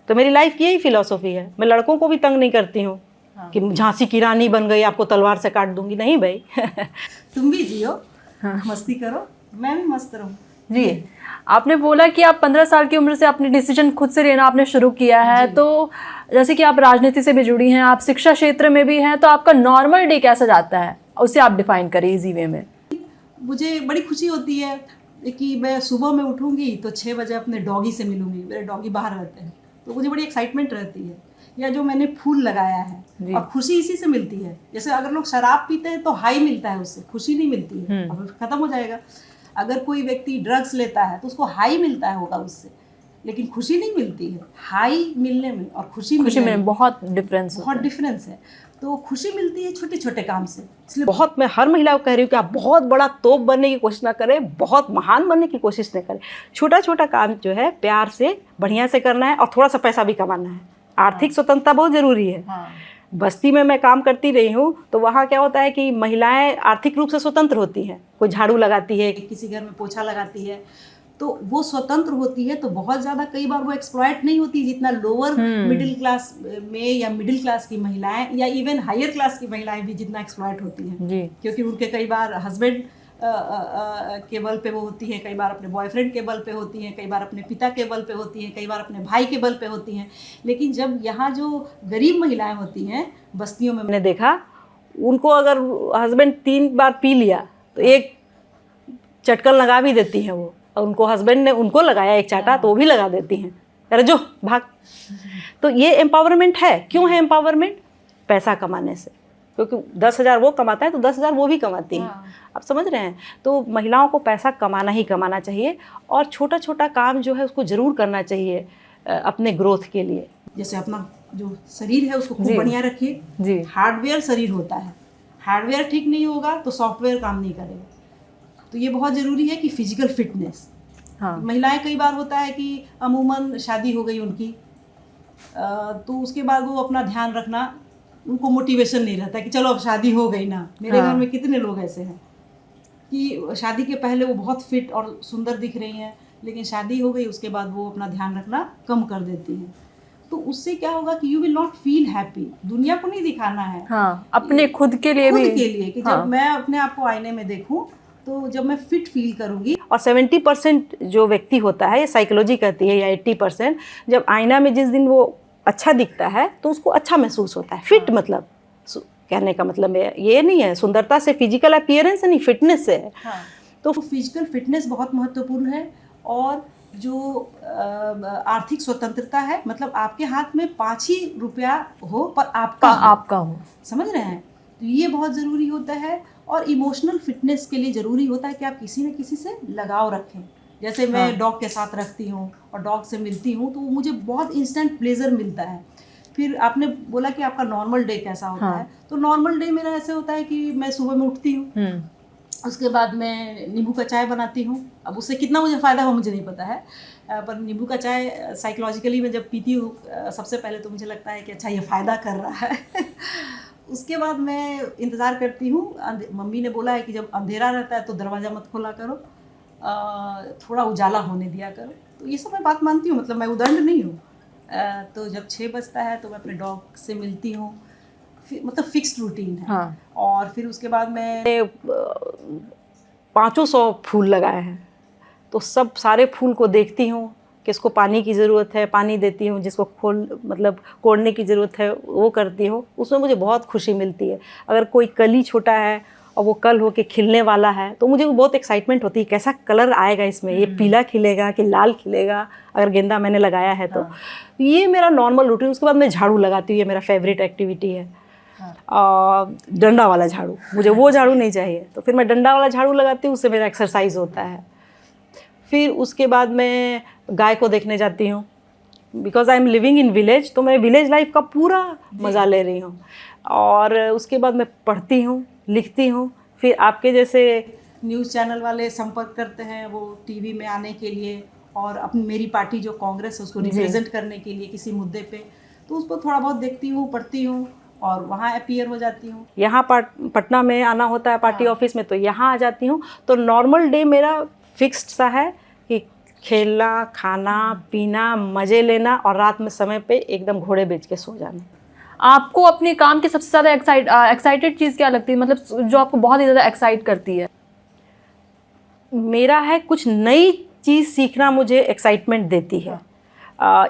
तो मेरी लाइफ की यही फिलॉसफी है। मैं लड़कों को भी तंग नहीं करती हूँ कि झांसी की रानी बन गई, आपको तलवार से काट दूंगी, नहीं भाई। तुम भी जियो, मस्ती करो, मैं भी मस्त रहूँ। जी, आपने बोला कि आप 15 साल की उम्र से अपने डिसीजन खुद से लेना आपने शुरू किया है, तो जैसे कि आप राजनीति से भी जुड़ी हैं, आप शिक्षा क्षेत्र में भी हैं, तो आपका नॉर्मल डे कैसा जाता है, उसे आप डिफाइन करें इजी वे में। मुझे बड़ी खुशी होती है कि मैं सुबह में उठूंगी तो 6 बजे अपने डॉगी से मिलूंगी। मेरे डॉगी बाहर रहते हैं, तो मुझे बड़ी एक्साइटमेंट रहती है। या जो मैंने फूल लगाया है, और खुशी इसी से मिलती है। जैसे अगर लोग शराब पीते हैं तो हाई मिलता है, उससे खुशी नहीं मिलती है, अब खत्म हो जाएगा। अगर कोई व्यक्ति ड्रग्स लेता है तो उसको हाई मिलता है होगा उससे, लेकिन खुशी नहीं मिलती है। हाई मिलने में और खुशी में बहुत डिफरेंस है। तो खुशी मिलती है छोटे छोटे काम से। इसलिए बहुत मैं हर महिला को कह रही हूँ कि आप बहुत बड़ा तोप बनने की कोशिश ना करें, बहुत महान बनने की कोशिश न करें। छोटा छोटा काम जो है प्यार से बढ़िया से करना है, और थोड़ा सा पैसा भी कमाना है। आर्थिक स्वतंत्रता बहुत ज़रूरी है। बस्ती में मैं काम करती रही हूँ, तो वहाँ क्या होता है कि महिलाएं आर्थिक रूप से स्वतंत्र होती हैं। कोई झाड़ू लगाती है, किसी घर में पोछा लगाती है, तो वो स्वतंत्र होती है। तो बहुत ज़्यादा कई बार वो एक्सप्लॉइट नहीं होती जितना लोअर मिडिल क्लास में या मिडिल क्लास की महिलाएं या इवन हायर क्लास की महिलाएं भी जितना एक्सप्लॉइट होती हैं जी। क्योंकि उनके कई बार हस्बैंड के बल पे वो होती हैं, कई बार अपने बॉयफ्रेंड के बल पे होती हैं, कई बार अपने पिता के बल पे होती हैं, कई बार अपने भाई के बल पे होती हैं। लेकिन जब यहाँ जो गरीब महिलाएं होती हैं बस्तियों में, मैंने देखा उनको अगर हस्बैंड 3 बार पी लिया तो एक चटकन लगा भी देती हैं वो, और उनको हस्बैंड ने उनको लगाया एक चाटा तो वो भी लगा देती हैं, अरे जो भाग। तो ये एम्पावरमेंट है। क्यों है एम्पावरमेंट? पैसा कमाने से, क्योंकि 10,000 वो कमाता है तो 10,000 वो भी कमाती हैं। आप समझ रहे हैं? तो महिलाओं को पैसा कमाना ही कमाना चाहिए, और छोटा छोटा काम जो है उसको ज़रूर करना चाहिए अपने ग्रोथ के लिए। जैसे अपना जो शरीर है उसको खूब बढ़िया रखिए जी। हार्डवेयर शरीर होता है, हार्डवेयर ठीक नहीं होगा तो सॉफ्टवेयर काम नहीं करेगा। तो ये बहुत ज़रूरी है कि फिजिकल फिटनेस। महिलाएं कई बार होता है कि अमूमन शादी हो गई उनकी, तो उसके बाद वो अपना ध्यान रखना, उनको मोटिवेशन नहीं रहता कि चलो अब शादी हो गई ना। मेरे घर में कितने लोग ऐसे हैं कि शादी के पहले वो बहुत फिट और सुंदर दिख रही हैं, लेकिन शादी हो गई उसके बाद वो अपना ध्यान रखना कम कर देती हैं। तो उससे क्या होगा कि you will not feel happy. दुनिया को नहीं दिखाना है, अपने खुद के लिए भी, खुद के लिए कि जब मैं अपने आप को आईने में देखूं तो जब मैं फिट फील करूंगी। और 70% जो व्यक्ति होता है, ये साइकोलॉजी कहती है, या 80%, जब आईना में जिस दिन वो अच्छा दिखता है तो उसको अच्छा महसूस होता है। फिट मतलब कहने का मतलब ये नहीं है सुंदरता से फिजिकल अपीयरेंस नहीं, फिटनेस से है। तो फिजिकल फिटनेस बहुत महत्वपूर्ण है। और जो आर्थिक स्वतंत्रता है, मतलब आपके हाथ में 5 ही रुपया हो पर आपका हो। समझ रहे हैं, तो ये बहुत ज़रूरी होता है। और इमोशनल फिटनेस के लिए ज़रूरी होता है कि आप किसी न किसी से लगाव रखें। जैसे मैं डॉग के साथ रखती हूँ और डॉग से मिलती हूँ, तो मुझे बहुत इंस्टेंट प्लेजर मिलता है। फिर आपने बोला कि आपका नॉर्मल डे कैसा होता है, तो नॉर्मल डे मेरा ऐसे होता है कि मैं सुबह में उठती हूँ, उसके बाद मैं नींबू का चाय बनाती हूँ। अब उससे कितना मुझे फ़ायदा हो मुझे नहीं पता है, पर नींबू का चाय साइकोलॉजिकली मैं जब पीती हूँ सबसे पहले तो मुझे लगता है कि अच्छा ये फ़ायदा कर रहा है। उसके बाद मैं इंतज़ार करती हूँ। मम्मी ने बोला है कि जब अंधेरा रहता है तो दरवाज़ा मत खोला करो, थोड़ा उजाला होने दिया करो। तो ये सब मैं बात मानती हूँ, मतलब मैं उदंड नहीं हूँ। तो जब 6 बजता है तो मैं अपने डॉग से मिलती हूँ, मतलब फिक्स्ड रूटीन है। और फिर उसके बाद मैं 500 फूल लगाए हैं, तो सब सारे फूल को देखती हूँ, किसको पानी की ज़रूरत है पानी देती हूँ, जिसको कोड़ने की ज़रूरत है वो करती हूँ। उसमें मुझे बहुत खुशी मिलती है। अगर कोई कली छोटा है और वो कल होके खिलने वाला है तो मुझे बहुत एक्साइटमेंट होती है, कैसा कलर आएगा इसमें, ये पीला खिलेगा कि लाल खिलेगा, अगर गेंदा मैंने लगाया है तो। ये मेरा नॉर्मल रूटीन। उसके बाद मैं झाड़ू लगाती हूँ, ये मेरा फेवरेट एक्टिविटी है। डंडा वाला झाड़ू, मुझे वो झाड़ू नहीं चाहिए, तो फिर मैं डंडा वाला झाड़ू लगाती हूँ, उससे मेरा एक्सरसाइज होता है। फिर उसके बाद मैं गाय को देखने जाती हूँ, because I am living in village, तो मैं विलेज लाइफ का पूरा मज़ा ले रही हूँ। और उसके बाद मैं पढ़ती हूँ, लिखती हूँ। फिर आपके जैसे न्यूज़ चैनल वाले संपर्क करते हैं वो टीवी में आने के लिए, और अपनी मेरी पार्टी जो कांग्रेस है उसको रिप्रेजेंट करने के लिए किसी मुद्दे पे, तो उसको थोड़ा बहुत देखती हूँ, पढ़ती हूँ और वहाँ अपीयर हो जाती हूँ। यहाँ पटना में आना होता है पार्टी ऑफिस में, तो यहाँ आ जाती हूँ। तो नॉर्मल डे मेरा फिक्स्ड सा है कि खेलना, खाना पीना, मज़े लेना और रात में समय पे एकदम घोड़े बेच के सो जाना। आपको अपने काम की सबसे ज़्यादा एक्साइटेड चीज़ क्या लगती है, मतलब जो आपको बहुत ही ज़्यादा एक्साइट करती है? मेरा है कुछ नई चीज़ सीखना मुझे एक्साइटमेंट देती है।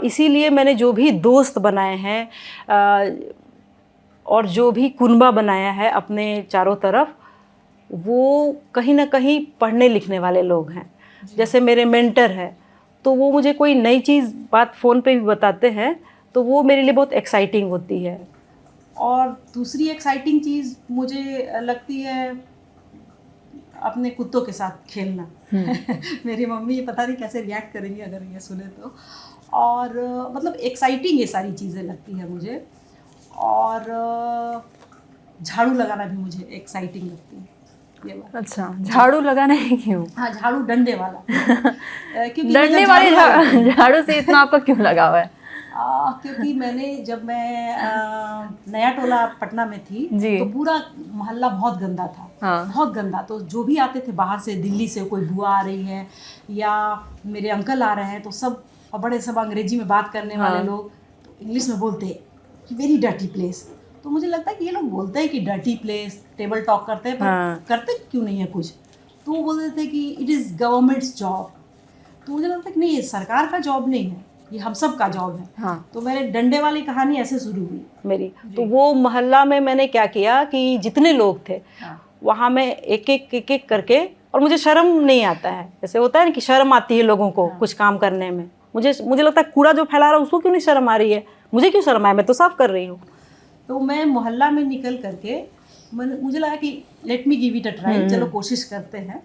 इसीलिए मैंने जो भी दोस्त बनाए हैं और जो भी कुनबा बनाया है अपने चारों तरफ, वो कहीं ना कहीं पढ़ने लिखने वाले लोग हैं। जैसे मेरे मेंटर है, तो वो मुझे कोई नई चीज़ बात फ़ोन पे भी बताते हैं, तो वो मेरे लिए बहुत एक्साइटिंग होती है। और दूसरी एक्साइटिंग चीज़ मुझे लगती है अपने कुत्तों के साथ खेलना। मेरी मम्मी पता नहीं कैसे रिएक्ट करेंगी अगर ये सुने तो। और मतलब एक्साइटिंग ये सारी चीज़ें लगती है मुझे। और झाड़ू लगाना भी मुझे एक्साइटिंग लगती है। अच्छा, झाड़ू लगाना है क्यों? हाँ, झाड़ू डंडे वाला। क्योंकि डंडे वाले झाड़ू से इतना आपका क्यों लगाव है? क्योंकि जब मैं नया टोला पटना में थी तो पूरा मोहल्ला बहुत गंदा था। बहुत गंदा। तो जो भी आते थे बाहर से, दिल्ली से कोई बुआ आ रही है या मेरे अंकल आ रहे हैं, तो सब बड़े सब अंग्रेजी में बात करने वाले लोग तो इंग्लिश में बोलते हैं वेरी डर्टी प्लेस। तो मुझे लगता है कि ये लोग बोलते हैं कि डर्टी प्लेस, टेबल टॉक करते हैं, पर करते क्यों नहीं है कुछ। तो वो बोलते थे कि इट इज़ गवर्नमेंट्स जॉब। तो मुझे लगता है कि नहीं, ये सरकार का जॉब नहीं है, ये हम सब का जॉब है। तो मेरे डंडे वाली कहानी ऐसे शुरू हुई मेरी। तो वो मोहल्ला में मैंने क्या किया कि जितने लोग थे वहाँ में एक एक करके, और मुझे शर्म नहीं आता है, जैसे होता है ना कि शर्म आती है लोगों को कुछ काम करने में। मुझे लगता है कूड़ा जो फैला रहा है उसको क्यों नहीं शर्म आ रही है, मुझे क्यों शर्म आए, मैं तो साफ कर रही हूँ। तो मैं मोहल्ला में निकल करके मुझे लगा कि let me give it a try, चलो कोशिश करते हैं।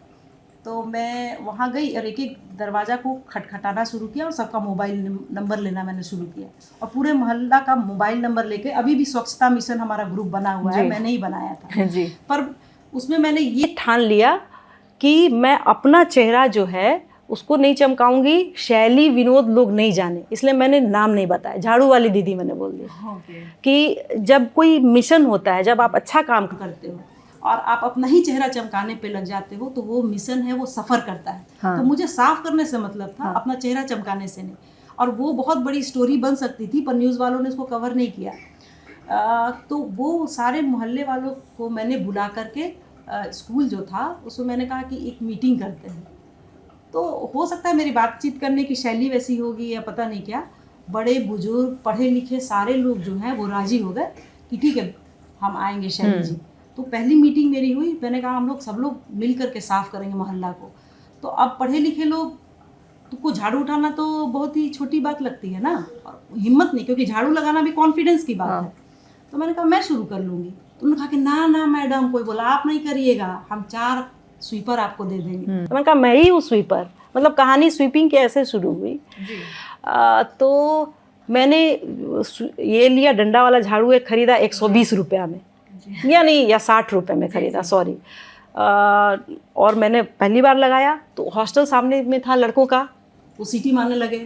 तो मैं वहाँ गई और एक एक दरवाज़ा को खटखटाना शुरू किया और सबका मोबाइल नंबर लेना मैंने शुरू किया। और पूरे मोहल्ला का मोबाइल नंबर लेके, अभी भी स्वच्छता मिशन हमारा ग्रुप बना हुआ है, मैंने ही बनाया था जी। पर उसमें मैंने ये ठान लिया कि मैं अपना चेहरा जो है उसको नहीं चमकाऊंगी, शैली विनोद लोग नहीं जाने, इसलिए मैंने नाम नहीं बताया। झाड़ू वाली दीदी मैंने बोल दिया कि जब कोई मिशन होता है, जब आप अच्छा काम करते हो और आप अपना ही चेहरा चमकाने पे लग जाते हो, तो वो मिशन है वो सफ़र करता है। तो मुझे साफ करने से मतलब था, अपना चेहरा चमकाने से नहीं। और वो बहुत बड़ी स्टोरी बन सकती थी, पर न्यूज़ वालों ने उसको कवर नहीं किया। तो वो सारे मोहल्ले वालों को मैंने बुला करके, स्कूल जो था उसमें मैंने कहा कि एक मीटिंग करते हैं। तो हो सकता है मेरी बातचीत करने की शैली वैसी होगी या पता नहीं क्या, बड़े बुजुर्ग पढ़े लिखे सारे लोग जो हैं वो राज़ी हो गए कि ठीक है हम आएंगे शैली जी। तो पहली मीटिंग मेरी हुई, मैंने कहा हम लोग सब लोग मिल करके साफ़ करेंगे मोहल्ला को। तो अब पढ़े लिखे लोग तुमको झाड़ू उठाना तो बहुत ही छोटी बात लगती है ना, और हिम्मत नहीं, क्योंकि झाड़ू लगाना भी कॉन्फिडेंस की बात है। तो मैंने कहा मैं शुरू कर लूँगी। तो उन्होंने कहा कि ना ना मैडम, कोई बोला आप नहीं करिएगा, हम 4 स्वीपर आपको दे देंगे। तो मैंने कहा मैं ही हूँ स्वीपर। मतलब कहानी स्वीपिंग के ऐसे शुरू हुई। तो मैंने ये लिया, डंडा वाला झाड़ू एक खरीदा 120 रुपया में, या नहीं, या 60 रुपये में खरीदा, सॉरी। और मैंने पहली बार लगाया तो हॉस्टल सामने में था लड़कों का, वो सीटी मारने लगे,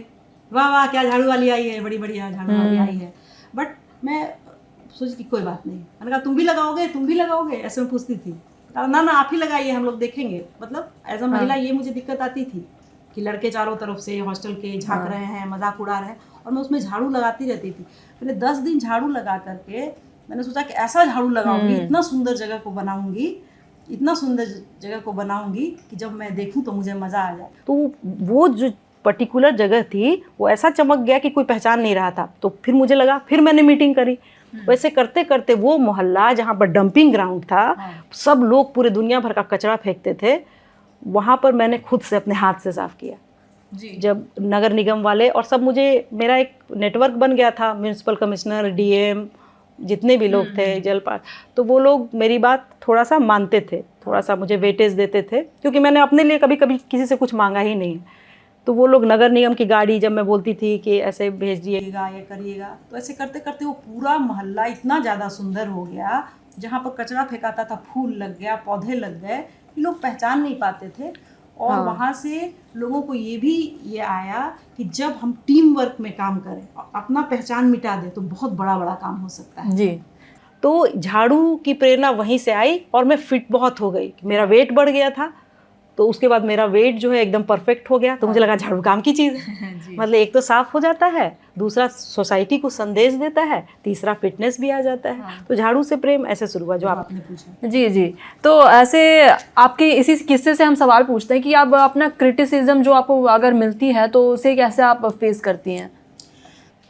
वाह वाह क्या झाड़ू वाली आई है, बड़ी बढ़िया झाड़ू वाली आई है। बट मैं सोची कि कोई बात नहीं। मैंने कहा तुम भी लगाओगे, तुम भी लगाओगे, ऐसे में पूछती थी। कहा ना ना आप ही लगाइए, हम लोग देखेंगे। मतलब एज अ महिला ये मुझे दिक्कत आती थी कि लड़के चारों तरफ से हॉस्टल के झांक रहे हैं, मजाक उड़ा रहे हैं, और मैं उसमें झाड़ू लगाती रहती थी। मैंने 10 दिन झाड़ू लगा करके मैंने सोचा कि ऐसा झाड़ू लगाऊंगी, इतना सुंदर जगह को बनाऊंगी, इतना सुंदर जगह को बनाऊंगी कि जब मैं देखूं तो मुझे मज़ा आ जाए। तो वो जो पर्टिकुलर जगह थी वो ऐसा चमक गया कि कोई पहचान नहीं रहा था। तो फिर मुझे लगा, फिर मैंने मीटिंग करी। वैसे करते करते वो मोहल्ला जहाँ पर डंपिंग ग्राउंड था, सब लोग पूरे दुनिया भर का कचरा फेंकते थे, वहाँ पर मैंने खुद से अपने हाथ से साफ़ किया जी। जब नगर निगम वाले और सब, मुझे मेरा एक नेटवर्क बन गया था, म्यूनसिपल कमिश्नर, डीएम, जितने भी लोग थे, जलपाल, तो वो लोग मेरी बात थोड़ा सा मानते थे, थोड़ा सा मुझे वेटेज देते थे, क्योंकि मैंने अपने लिए कभी कभी किसी से कुछ मांगा ही नहीं। तो वो लोग नगर निगम की गाड़ी, जब मैं बोलती थी कि ऐसे भेज दिएगा, ये करिएगा, तो ऐसे करते करते वो पूरा मोहल्ला इतना ज़्यादा सुंदर हो गया। जहाँ पर कचरा फेंकाता था फूल लग गया, पौधे लग गए, लोग पहचान नहीं पाते थे। और वहाँ से लोगों को ये आया कि जब हम टीम वर्क में काम करें, अपना पहचान मिटा दें, तो बहुत बड़ा बड़ा काम हो सकता है। जी। तो झाड़ू की प्रेरणा वहीं से आई और मैं फिट बहुत हो गई। मेरा वेट बढ़ गया था, तो उसके बाद मेरा वेट जो है एकदम परफेक्ट हो गया। तो मुझे लगा झाड़ू काम की चीज़ है। मतलब एक तो साफ हो जाता है, दूसरा सोसाइटी को संदेश देता है, तीसरा फिटनेस भी आ जाता है। तो झाड़ू से प्रेम ऐसे शुरू हुआ जो आपने पूछा। जी जी। तो ऐसे आपके इसी किस्से से हम सवाल पूछते हैं कि आप अपना क्रिटिसिज्म जो आपको अगर मिलती है तो उसे कैसे आप फेस करती हैं?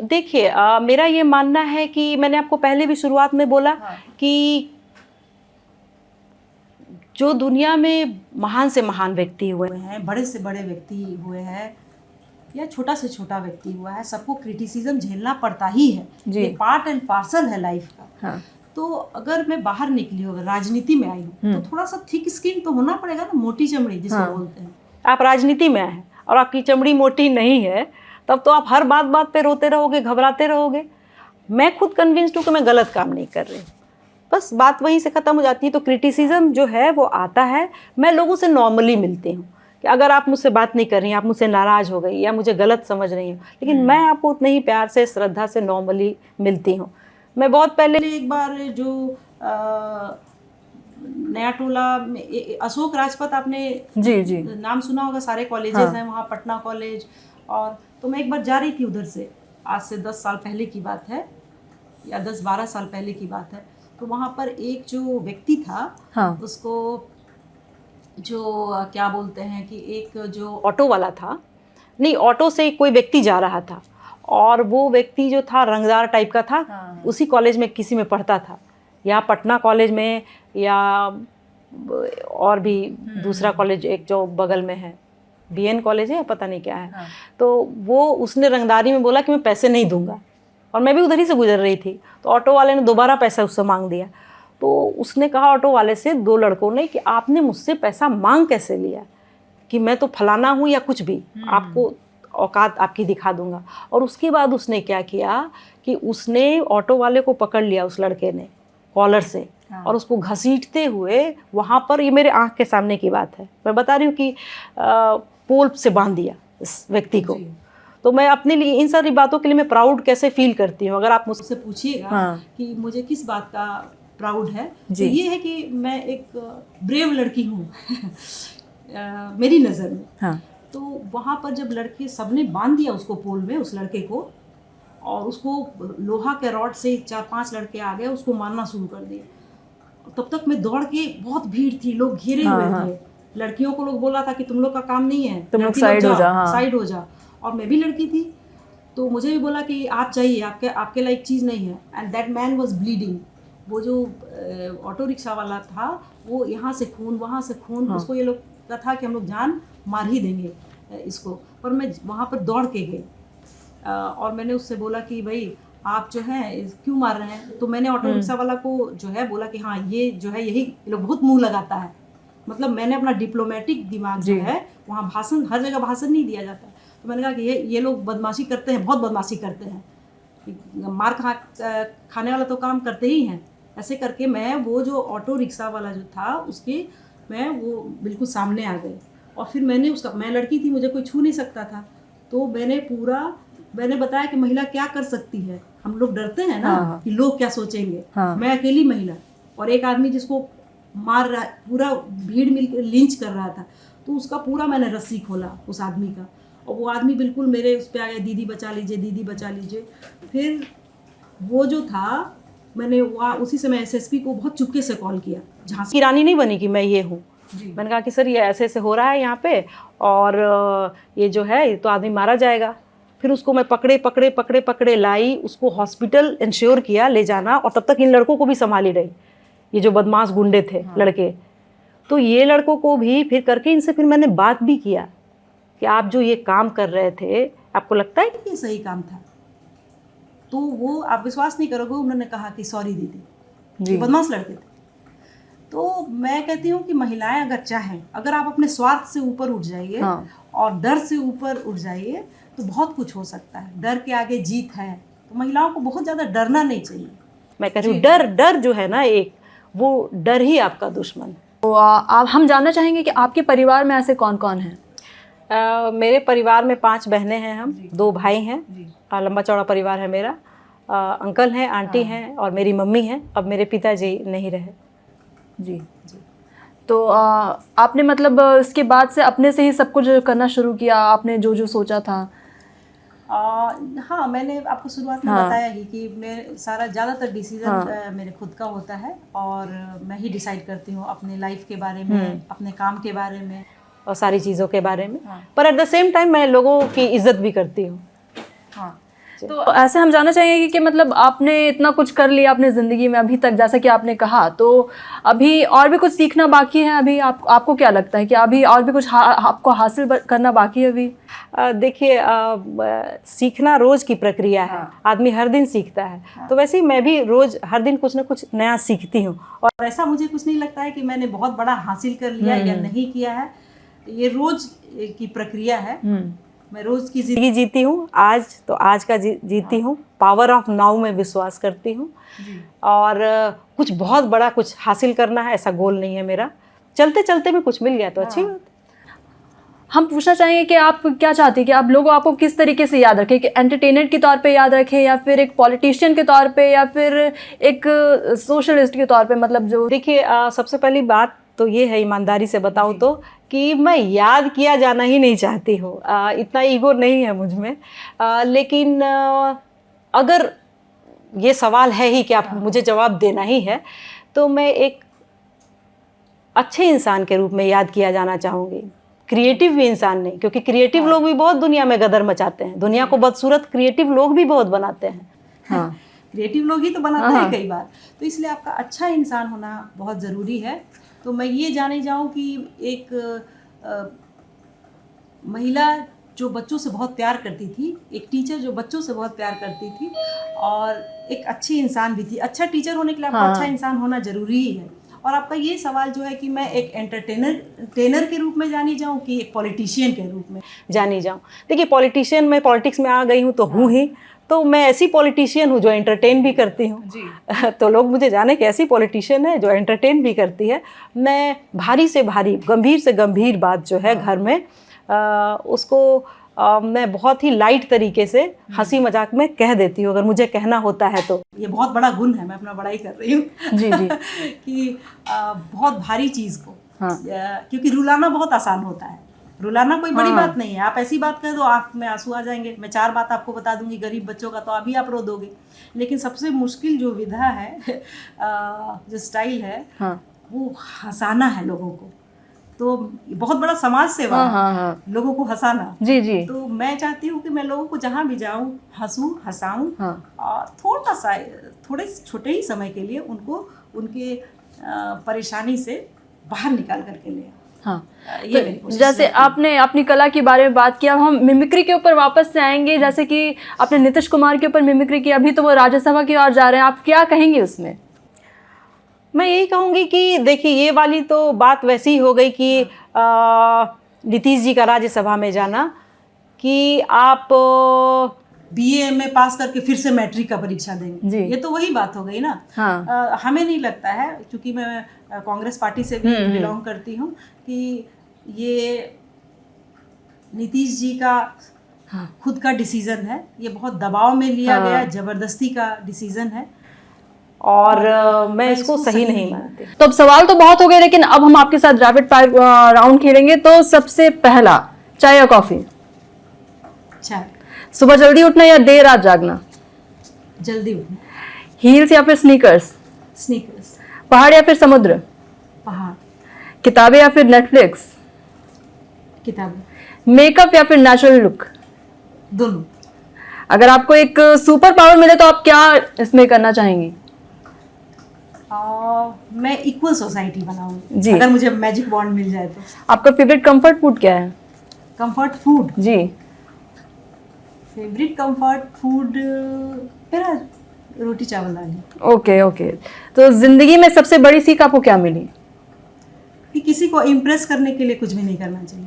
देखिए, मेरा ये मानना है कि मैंने आपको पहले भी शुरुआत में बोला कि जो दुनिया में महान से महान व्यक्ति हुए हैं, बड़े से बड़े व्यक्ति हुए हैं, या छोटा से छोटा व्यक्ति हुआ है, सबको क्रिटिसिज्म झेलना पड़ता ही है। ये पार्ट एंड पार्सल है लाइफ का। हाँ। तो अगर मैं बाहर निकली हूँ, अगर राजनीति में आई हूँ, तो थोड़ा सा थिक स्किन तो होना पड़ेगा ना, मोटी चमड़ी जिसको बोलते हैं। आप राजनीति में आए और आपकी चमड़ी मोटी नहीं है, तब तो आप हर बात पे रोते रहोगे, घबराते रहोगे। मैं खुद कन्विंस्ड हूँ कि मैं गलत काम नहीं कर रही, बस बात वहीं से ख़त्म हो जाती है। तो क्रिटिसिज्म जो है वो आता है, मैं लोगों से नॉर्मली मिलती हूँ कि अगर आप मुझसे बात नहीं कर रही हैं, आप मुझसे नाराज़ हो गई या मुझे गलत समझ रही हो, लेकिन मैं आपको उतने ही प्यार से, श्रद्धा से नॉर्मली मिलती हूँ। मैं बहुत पहले एक बार जो नया टोला में अशोक राजपथ, आपने जी जी नाम सुना होगा, सारे कॉलेजेस हैं वहाँ, पटना कॉलेज। और तो मैं एक बार जा रही थी उधर से, आज से 10 साल पहले की बात है, या 10-12 साल पहले की बात है। तो वहाँ पर एक जो व्यक्ति था, उसको जो क्या बोलते हैं कि एक जो ऑटो वाला था, नहीं, ऑटो से कोई व्यक्ति जा रहा था, और वो व्यक्ति जो था रंगदार टाइप का था। उसी कॉलेज में किसी में पढ़ता था, या पटना कॉलेज में, या और भी दूसरा कॉलेज एक जो बगल में है, बीएन कॉलेज है, पता नहीं क्या है। तो वो उसने रंगदारी में बोला कि मैं पैसे नहीं दूंगा, और मैं भी उधर ही से गुजर रही थी। तो ऑटो वाले ने दोबारा पैसा उससे मांग दिया। तो उसने कहा ऑटो वाले से, 2 लड़कों ने, कि आपने मुझसे पैसा मांग कैसे लिया, कि मैं तो फलाना हूँ या कुछ भी, आपको औकात आपकी दिखा दूंगा। और उसके बाद उसने क्या किया कि उसने ऑटो वाले को पकड़ लिया, उस लड़के ने कॉलर से, और उसको घसीटते हुए वहाँ पर, ये मेरे आँख के सामने की बात है, मैं बता रही हूँ कि पोल से बांध दिया इस व्यक्ति को। तो मैं अपने लिए इन सारी बातों के लिए मैं प्राउड कैसे फील करती हूँ, अगर आप मुझसे पूछिएगा कि मुझे किस बात का प्राउड है, तो ये है कि मैं एक ब्रेव लड़की हूँ मेरी नज़र में। तो वहाँ पर जब लड़के सबने बांध दिया उसको पोल में, उस लड़के को, और उसको लोहा के रॉड से 4-5 लड़के आ गए, उसको मारना शुरू कर दिया। तब तक मैं दौड़ के, बहुत भीड़ थी, लोग घेरे हुए थे, लड़कियों को लोग बोला था कि तुम लोग का काम नहीं है, तुम लोग साइड हो जा। और मैं भी लड़की थी, तो मुझे भी बोला कि आप चाहिए, आपके लायक चीज़ नहीं है। And that man was bleeding. वो जो ऑटो रिक्शा वाला था, वो यहाँ से खून, वहाँ से खून, उसको ये लोग का था कि हम लोग जान मार ही देंगे। इसको, पर मैं वहाँ पर दौड़ के गई और मैंने उससे बोला कि भाई आप जो है क्यों मार रहे हैं। तो मैंने ऑटो रिक्शा वाला को जो है बोला कि हाँ ये जो है यही ये लोग बहुत मुंह लगाता है, मतलब मैंने अपना डिप्लोमेटिक दिमाग जो है, वहाँ भाषण हर जगह भाषण नहीं दिया जाता। तो मैंने कहा कि ये लोग बदमाशी करते हैं, बहुत बदमाशी करते हैं, मार खाने वाला तो काम करते ही हैं। ऐसे करके मैं वो जो ऑटो रिक्शा वाला जो था उसके मैं वो बिल्कुल सामने आ गई और फिर मैंने उसका, मैं लड़की थी, मुझे कोई छू नहीं सकता था, तो मैंने बताया कि महिला क्या कर सकती है। हम लोग डरते हैं ना कि लोग क्या सोचेंगे। मैं अकेली महिला और एक आदमी जिसको मार रहा, पूरा भीड़ मिलकर लिंच कर रहा था, तो उसका पूरा मैंने रस्सी खोला उस आदमी का, और वो आदमी बिल्कुल मेरे उस पर आ गया, दीदी बचा लीजिए, दीदी बचा लीजिए। फिर वो जो था, मैंने वहाँ उसी समय एसएसपी को बहुत चुपके से कॉल किया। झांसी की रानी नहीं बनी कि मैं ये हूँ। मैंने कहा कि सर ये ऐसे ऐसे हो रहा है यहाँ पे, और ये जो है ये तो आदमी मारा जाएगा। फिर उसको मैं पकड़े लाई, उसको हॉस्पिटल इंश्योर किया ले जाना, और तब तक इन लड़कों को भी संभाली रही, ये जो बदमाश गुंडे थे लड़के। तो ये लड़कों को भी फिर करके इनसे फिर मैंने बात भी किया कि आप जो ये काम कर रहे थे, आपको लगता है कि ये सही काम था? तो वो आप विश्वास नहीं करोगे, उन्होंने कहा कि सॉरी दीदी, बदमाश लड़के थे। तो मैं कहती हूँ कि महिलाएं अगर चाहें, अगर आप अपने स्वार्थ से ऊपर उठ जाइए और डर से ऊपर उठ जाइए तो बहुत कुछ हो सकता है। डर के आगे जीत है, तो महिलाओं को बहुत ज़्यादा डरना नहीं चाहिए। मैं कह रही हूँ डर जो है ना, एक वो डर ही आपका दुश्मन। तो आप हम जानना चाहेंगे कि आपके परिवार में ऐसे कौन कौन हैं? मेरे परिवार में 5 बहनें हैं, हम 2 भाई हैं, लंबा चौड़ा परिवार है मेरा। अंकल हैं, आंटी हैं और मेरी मम्मी हैं। अब मेरे पिताजी नहीं रहे। जी। तो आपने मतलब इसके बाद से अपने से ही सब कुछ करना शुरू किया, आपने जो जो सोचा था? हाँ, मैंने आपको शुरुआत में बताया ही कि मैं सारा ज़्यादातर डिसीजन मेरे खुद का होता है और मैं ही डिसाइड करती हूँ अपने लाइफ के बारे में, अपने काम के बारे में और सारी चीज़ों के बारे में। पर एट द सेम टाइम मैं लोगों की इज्जत भी करती हूँ। हाँ, तो ऐसे हम जानना चाहेंगे कि मतलब आपने इतना कुछ कर लिया अपने ज़िंदगी में अभी तक, जैसा कि आपने कहा, तो अभी और भी कुछ सीखना बाकी है अभी? आपको क्या लगता है कि अभी और भी कुछ आपको हासिल करना बाकी है अभी? देखिए, सीखना रोज़ की प्रक्रिया है। आदमी हर दिन सीखता है। तो वैसे ही मैं भी रोज़ हर दिन कुछ ना कुछ नया सीखती हूँ। और ऐसा मुझे कुछ नहीं लगता है कि मैंने बहुत बड़ा हासिल कर लिया या नहीं किया है। ये रोज़ की प्रक्रिया है। मैं रोज़ की ज़िंदगी जीती हूँ, आज का जीती हूँ। पावर ऑफ नाउ में विश्वास करती हूँ और कुछ बहुत बड़ा कुछ हासिल करना है ऐसा गोल नहीं है मेरा। चलते चलते में कुछ मिल गया तो अच्छी बात। हम पूछना चाहेंगे कि आप क्या चाहती हैं कि आप लोगों आपको किस तरीके से याद रखें, कि एंटरटेनर के तौर पे याद रखें या फिर एक पॉलिटिशियन के तौर पे या फिर एक सोशलिस्ट के तौर पे? मतलब जो देखिए, सबसे पहली बात तो ये है, ईमानदारी से बताऊँ तो, कि मैं याद किया जाना ही नहीं चाहती हूँ। इतना ईगो नहीं है मुझ में। लेकिन अगर ये सवाल है ही कि आप मुझे जवाब देना ही है, तो मैं एक अच्छे इंसान के रूप में याद किया जाना चाहूँगी। क्रिएटिव भी इंसान नहीं, क्योंकि क्रिएटिव लोग भी बहुत दुनिया में गदर मचाते हैं। दुनिया को बदसूरत क्रिएटिव लोग भी बहुत बनाते हैं। हाँ, क्रिएटिव लोग ही तो बनाते हैं कई बार। तो इसलिए आपका अच्छा इंसान होना बहुत ज़रूरी है। तो मैं ये जाने जाऊँ कि एक महिला जो बच्चों से बहुत प्यार करती थी, एक टीचर जो बच्चों से बहुत प्यार करती थी, और एक अच्छी इंसान भी थी। अच्छा टीचर होने के लिए आपको अच्छा इंसान होना ज़रूरी ही है। और आपका ये सवाल जो है कि मैं एक एंटरटेनर के रूप में जानी जाऊँ कि एक पॉलिटिशियन के रूप में जानी जाऊँ? देखिए, पॉलिटिशियन, मैं पॉलिटिक्स में आ गई हूँ तो हूँ ही। तो मैं ऐसी पॉलिटिशियन हूँ जो एंटरटेन भी करती हूँ। तो लोग मुझे जाने कि ऐसी पॉलिटिशियन है जो एंटरटेन भी करती है। मैं भारी से भारी, गंभीर से गंभीर बात जो है घर में, उसको मैं बहुत ही लाइट तरीके से हंसी मजाक में कह देती हूँ, अगर मुझे कहना होता है तो। ये बहुत बड़ा गुण है, मैं अपना बड़ाई कर रही हूँ जी जी कि बहुत भारी चीज़ को, क्योंकि रुलाना बहुत आसान होता है। रुलाना कोई बड़ी बात नहीं है। आप ऐसी बात कर दो, आँख में आंसू आ जाएंगे। मैं 4 बात आपको बता दूंगी गरीब बच्चों का, तो अभी आप रो दोगे। लेकिन सबसे मुश्किल जो विधा है, जो स्टाइल है, वो हंसाना है लोगों को। तो बहुत बड़ा समाज सेवा है, लोगों को हंसाना। जी जी। तो मैं चाहती हूँ कि मैं लोगों को जहाँ भी जाऊँ हंसूँ, हंसाऊँ, और थोड़े छोटे ही समय के लिए उनको उनके परेशानी से बाहर निकाल करके ले। हाँ, ये मेरी कोशिश जैसे रहती है। आपने अपनी कला के बारे में बात किया, हम मिमिक्री के ऊपर वापस से आएंगे। जैसे कि आपने नीतीश कुमार के ऊपर मिमिक्री की, अभी तो वो राज्यसभा की ओर जा रहे हैं, आप क्या कहेंगे उसमें? मैं यही कहूँगी कि देखिए, ये वाली तो बात वैसी ही हो गई कि नीतीश जी का राज्यसभा में जाना, कि आप बीए में पास करके फिर से मैट्रिक का परीक्षा जी। देंगे, ये तो वही बात हो गई ना। हाँ। हमें नहीं लगता है, क्योंकि मैं कांग्रेस पार्टी से भी बिलोंग करती हूँ, कि ये नीतीश जी का खुद का डिसीजन है, ये बहुत दबाव में लिया गया, जबरदस्ती का डिसीजन है, और मैं इसको सही नहीं मानती। तो अब सवाल तो बहुत हो गए, लेकिन अब हम आपके साथ रैपिड फायर राउंड खेलेंगे। तो सबसे पहला, चाय या कॉफी? चाय। सुबह जल्दी उठना या देर रात जागना? जल्दी उठना। हील्स या फिर स्नीकर्स? स्नीकर्स। पहाड़ या फिर समुद्र? पहाड़। किताबें या फिर नेटफ्लिक्स? किताबें। मेकअप या फिर नेचुरल लुक? दोनों। अगर आपको एक सुपर पावर मिले तो आप क्या इसमें करना चाहेंगी? मैं इक्वल सोसाइटी बनाऊंगी जी। अगर मुझे मैजिक वॉन्ड मिल जाए तो। आपका फेवरेट कंफर्ट फूड क्या है? Comfort food. जी। फेवरेट कंफर्ट फूड मेरा रोटी चावल दाल। Okay okay. तो जिंदगी में सबसे बड़ी सीख आपको क्या मिली? कि किसी को इम्प्रेस करने के लिए कुछ भी नहीं करना चाहिए।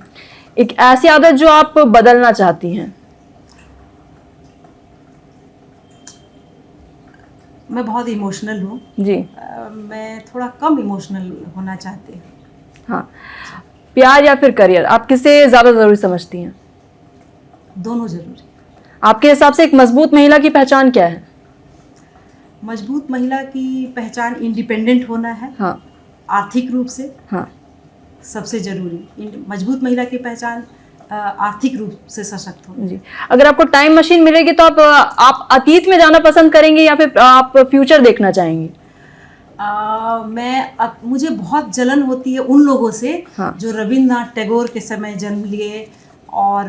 एक ऐसी आदत जो आप बदलना चाहती हैं? मैं बहुत इमोशनल हूँ। जी। मैं थोड़ा कम इमोशनल होना चाहती हूँ। हाँ। प्यार या फिर करियर, आप किसे ज्यादा जरूरी समझती हैं? दोनों जरूरी। आपके हिसाब से एक मजबूत महिला की पहचान क्या है? मजबूत महिला की पहचान इंडिपेंडेंट होना है। हाँ। आर्थिक रूप से। हाँ। सबसे जरूरी मजबूत महिला की पहचान आर्थिक रूप से सशक्त होना। जी। अगर आपको टाइम मशीन मिलेगी तो आप अतीत में जाना पसंद करेंगे या फिर आप फ्यूचर देखना चाहेंगे? मुझे बहुत जलन होती है उन लोगों से हाँ। जो रविन्द्रनाथ टैगोर के समय जन्म लिए, और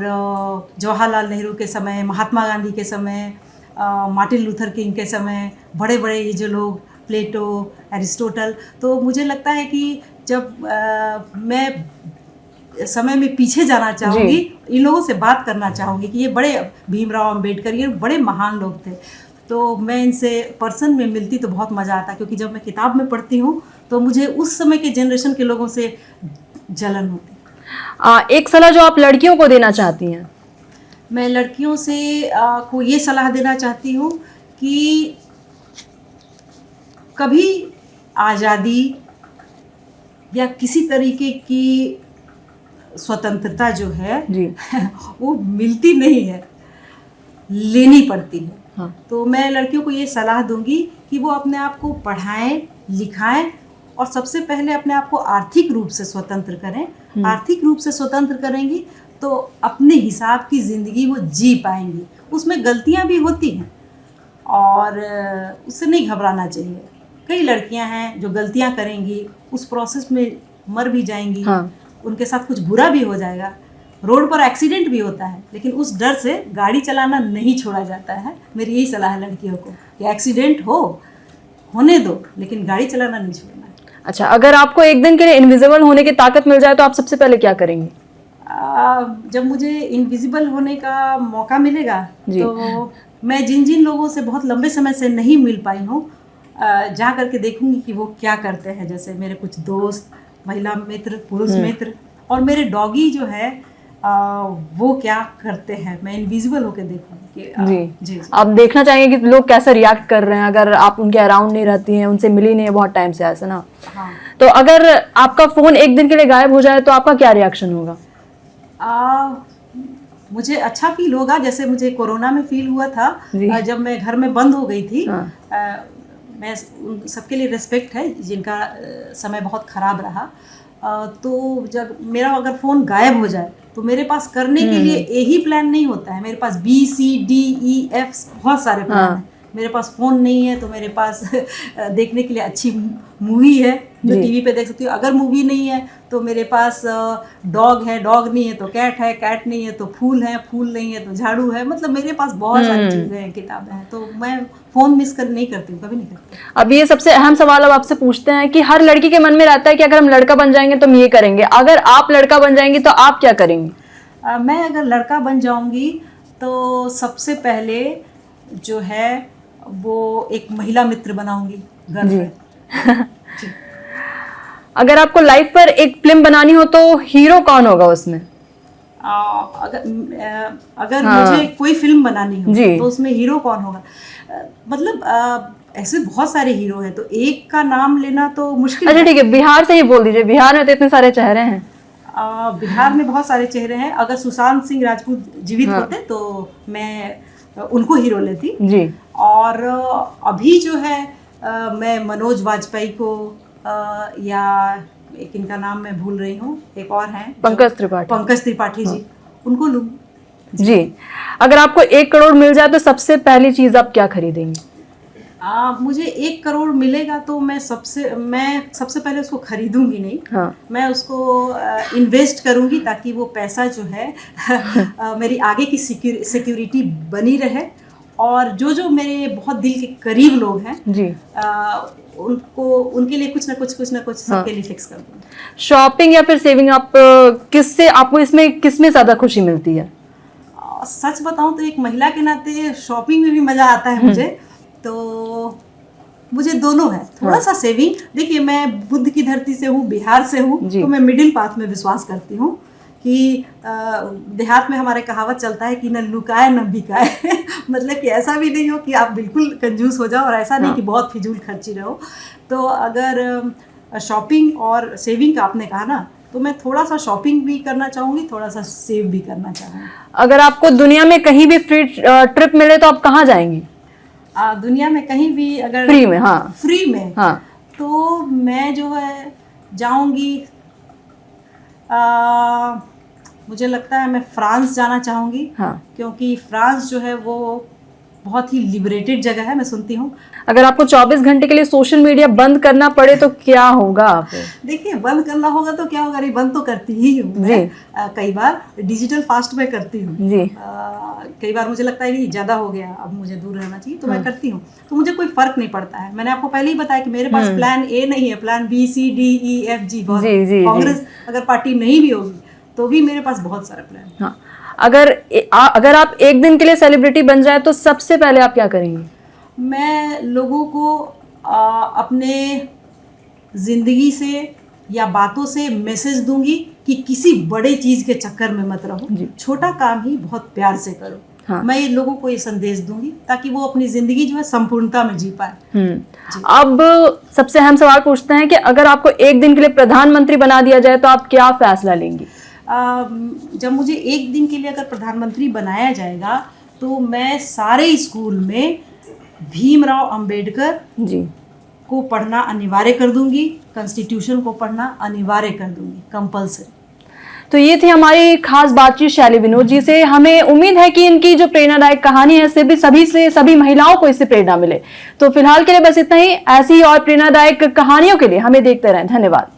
जवाहरलाल नेहरू के समय, महात्मा गांधी के समय, मार्टिन लूथर किंग के समय, बड़े बड़े ये जो लोग, प्लेटो, एरिस्टोटल। तो मुझे लगता है कि जब मैं समय में पीछे जाना चाहूँगी, इन लोगों से बात करना चाहूँगी कि ये बड़े, भीमराव अंबेडकर, ये बड़े महान लोग थे। तो मैं इनसे पर्सन में मिलती तो बहुत मज़ा आता, क्योंकि जब मैं किताब में पढ़ती हूँ तो मुझे उस समय के जनरेशन के लोगों से जलन होती। एक सलाह जो आप लड़कियों को देना चाहती हैं? मैं लड़कियों से को ये सलाह देना चाहती हूँ कि कभी आज़ादी या किसी तरीके की स्वतंत्रता जो है जी। वो मिलती नहीं है, लेनी पड़ती है। हाँ। तो मैं लड़कियों को ये सलाह दूंगी कि वो अपने आप को पढ़ाएं, लिखाएं, और सबसे पहले अपने आप को आर्थिक रूप से स्वतंत्र करें। आर्थिक रूप से स्वतंत्र करेंगी तो अपने हिसाब की ज़िंदगी वो जी पाएंगी। उसमें गलतियां भी होती हैं और उससे नहीं घबराना चाहिए। कई लड़कियां हैं जो गलतियां करेंगी, उस प्रोसेस में मर भी जाएंगी। हाँ। उनके साथ कुछ बुरा भी हो जाएगा, रोड पर एक्सीडेंट भी होता है, लेकिन उस डर से गाड़ी चलाना नहीं छोड़ा जाता है। मेरी यही सलाह है लड़कियों को कि एक्सीडेंट होने दो, लेकिन गाड़ी चलाना नहीं छोड़ना है। अच्छा, अगर आपको एक दिन के लिए इनविजिबल होने की ताकत मिल जाए तो आप सबसे पहले क्या करेंगे? जब मुझे इनविजिबल होने का मौका मिलेगा तो मैं जिन जिन लोगों से बहुत लंबे समय से नहीं मिल पाई हूँ, जा करके देखूंगी कि वो क्या करते हैं। जैसे मेरे कुछ दोस्त, महिला मित्र, पुरुष मित्र, और मेरे डॉगी जो है वो क्या करते हैं। मैं इनविजिबल होकर देखूंगी कि जी। आप देखना चाहेंगे कि लोग कैसे रिएक्ट कर रहे हैं अगर आप उनके अराउंड नहीं रहती हैं, उनसे मिली नहीं है बहुत टाइम से, ऐसा ना? हाँ। तो अगर आपका फोन एक दिन के लिए गायब हो जाए तो आपका क्या रिएक्शन होगा? मुझे अच्छा फील होगा, जैसे मुझे कोरोना में फील हुआ था जब मैं घर में बंद हो गई थी। हाँ। मैं सबके लिए रिस्पेक्ट है जिनका समय बहुत ख़राब रहा। तो जब मेरा अगर फ़ोन गायब हो जाए तो मेरे पास करने के लिए एक ही प्लान नहीं होता है, मेरे पास B, C, D, E, F बहुत सारे प्लान हैं मेरे पास फ़ोन नहीं है तो मेरे पास देखने के लिए अच्छी मूवी है जो जी। टीवी पे देख सकती हूँ। अगर मूवी नहीं है तो मेरे पास डॉग है, डॉग नहीं है तो कैट है, कैट नहीं है तो फूल है, फूल नहीं है तो झाड़ू है। मतलब मेरे पास बहुत सारी चीज़ें हैं, किताबें हैं, तो मैं फ़ोन मिस कर नहीं करती हूँ, कभी नहीं करती। अब ये सबसे अहम सवाल अब आपसे पूछते हैं कि हर लड़की के मन में रहता है कि अगर हम लड़का बन जाएंगे तो हम ये करेंगे, अगर आप लड़का बन जाएंगे तो आप क्या करेंगे? मैं अगर लड़का बन जाऊंगी तो सबसे पहले जो है वो एक महिला मित्र बनाऊंगी, गर्लफ्रेंड। जी। अगर आपको लाइफ पर एक फिल्म बनानी हो तो हीरो कौन होगा उसमें? अगर हाँ। मुझे कोई फिल्म बनानी हो जी। तो उसमें हीरो कौन होगा? मतलब ऐसे बहुत सारे हीरो हैं, तो एक का नाम लेना तो मुश्किल अच्छा है। ठीक है, बिहार से ही बोल दीजिए, बिहार में तो इतने सारे चेहरे हैं। बिहार में बहुत सारे चेहरे हैं। अगर सुशांत सिंह राजपूत जीवित हाँ। होते तो मैं उनको हीरो लेती। जी। और अभी जो है मैं मनोज वाजपेयी को या एक इनका नाम मैं भूल रही हूँ, एक और हैं पंकज त्रिपाठी। पंकज त्रिपाठी जी, उनको लूँगी। जी। अगर आपको 1 करोड़ मिल जाए तो सबसे पहली चीज आप क्या खरीदेंगे? मुझे 1 करोड़ मिलेगा तो मैं सबसे पहले उसको खरीदूंगी नहीं। हाँ। मैं उसको इन्वेस्ट करूंगी ताकि वो पैसा जो है मेरी आगे की सिक्योरिटी बनी रहे। और जो मेरे बहुत दिल के करीब लोग हैं जी। उनके लिए कुछ ना कुछ सबके लिए फिक्स कर दूंगी। शॉपिंग या फिर सेविंग, आप किससे, आपको इसमें किसमें ज्यादा खुशी मिलती है? सच बताऊं तो एक महिला के नाते शॉपिंग में भी मजा आता है मुझे, तो मुझे दोनों है। थोड़ा सा सेविंग, देखिए मैं बुद्ध की धरती से हूँ, बिहार से हूँ, तो मैं मिडिल पाथ में विश्वास करती हूँ कि देहात में हमारे कहावत चलता है कि न लुकाए न बिकाए। मतलब कि ऐसा भी नहीं हो कि आप बिल्कुल कंजूस हो जाओ और ऐसा नहीं कि बहुत फिजूल खर्ची रहो। तो अगर शॉपिंग और सेविंग का आपने कहा ना, तो मैं थोड़ा सा शॉपिंग भी करना चाहूँगी, थोड़ा सा सेव भी करना चाहूँगी। अगर आपको दुनिया में कहीं भी फ्री ट्रिप मिले तो आप कहाँ जाएंगी? दुनिया में कहीं भी अगर फ्री में? हाँ। फ्री में, हाँ। तो मैं जो है जाऊंगी, मुझे लगता है मैं फ्रांस जाना चाहूँगी। हाँ। क्योंकि फ्रांस जो है वो बहुत ही लिबरेटेड जगह है, मैं सुनती हूँ। अगर आपको 24 घंटे के लिए सोशल मीडिया बंद करना पड़े तो क्या होगा आप? देखिए बंद करना होगा तो क्या होगा, नहीं बंद तो करती ही हूँ मैं। कई बार डिजिटल फास्ट में करती हूँ जी। कई बार मुझे लगता है कि ज़्यादा हो गया, अब मुझे दूर रहना चाहिए, तो मैं करती हूँ। तो मुझे कोई फ़र्क नहीं पड़ता है। मैंने आपको पहले ही बताया कि मेरे पास प्लान ए नहीं है, plan B C D E F G। Congress अगर पार्टी नहीं भी होगी तो भी मेरे पास बहुत सारा प्लान। हाँ। अगर आप एक दिन के लिए सेलिब्रिटी बन जाए तो सबसे पहले आप क्या करेंगे? मैं लोगों को अपने ज़िंदगी से या बातों से मैसेज दूंगी कि किसी बड़े चीज़ के चक्कर में मत रहो, छोटा काम ही बहुत प्यार से करो। हाँ। मैं लोगों को ये संदेश दूंगी ताकि वो अपनी ज़िंदगी जो है संपूर्णता में जी पाए। अब सबसे अहम सवाल पूछते हैं कि अगर आपको एक दिन के लिए प्रधानमंत्री बना दिया जाए तो आप क्या फैसला लेंगी? जब मुझे एक दिन के लिए अगर प्रधानमंत्री बनाया जाएगा तो मैं सारे स्कूल में भीमराव अंबेडकर जी को पढ़ना अनिवार्य कर दूंगी, कॉन्स्टिट्यूशन को पढ़ना अनिवार्य कर दूंगी, कंपल्सरी। तो ये थी हमारी खास बातचीत शैली विनोद जी से। हमें उम्मीद है कि इनकी जो प्रेरणादायक कहानी है सभी महिलाओं को इससे प्रेरणा मिले। तो फिलहाल के लिए बस इतना ही। ऐसी और प्रेरणादायक कहानियों के लिए हमें देखते रहें। धन्यवाद।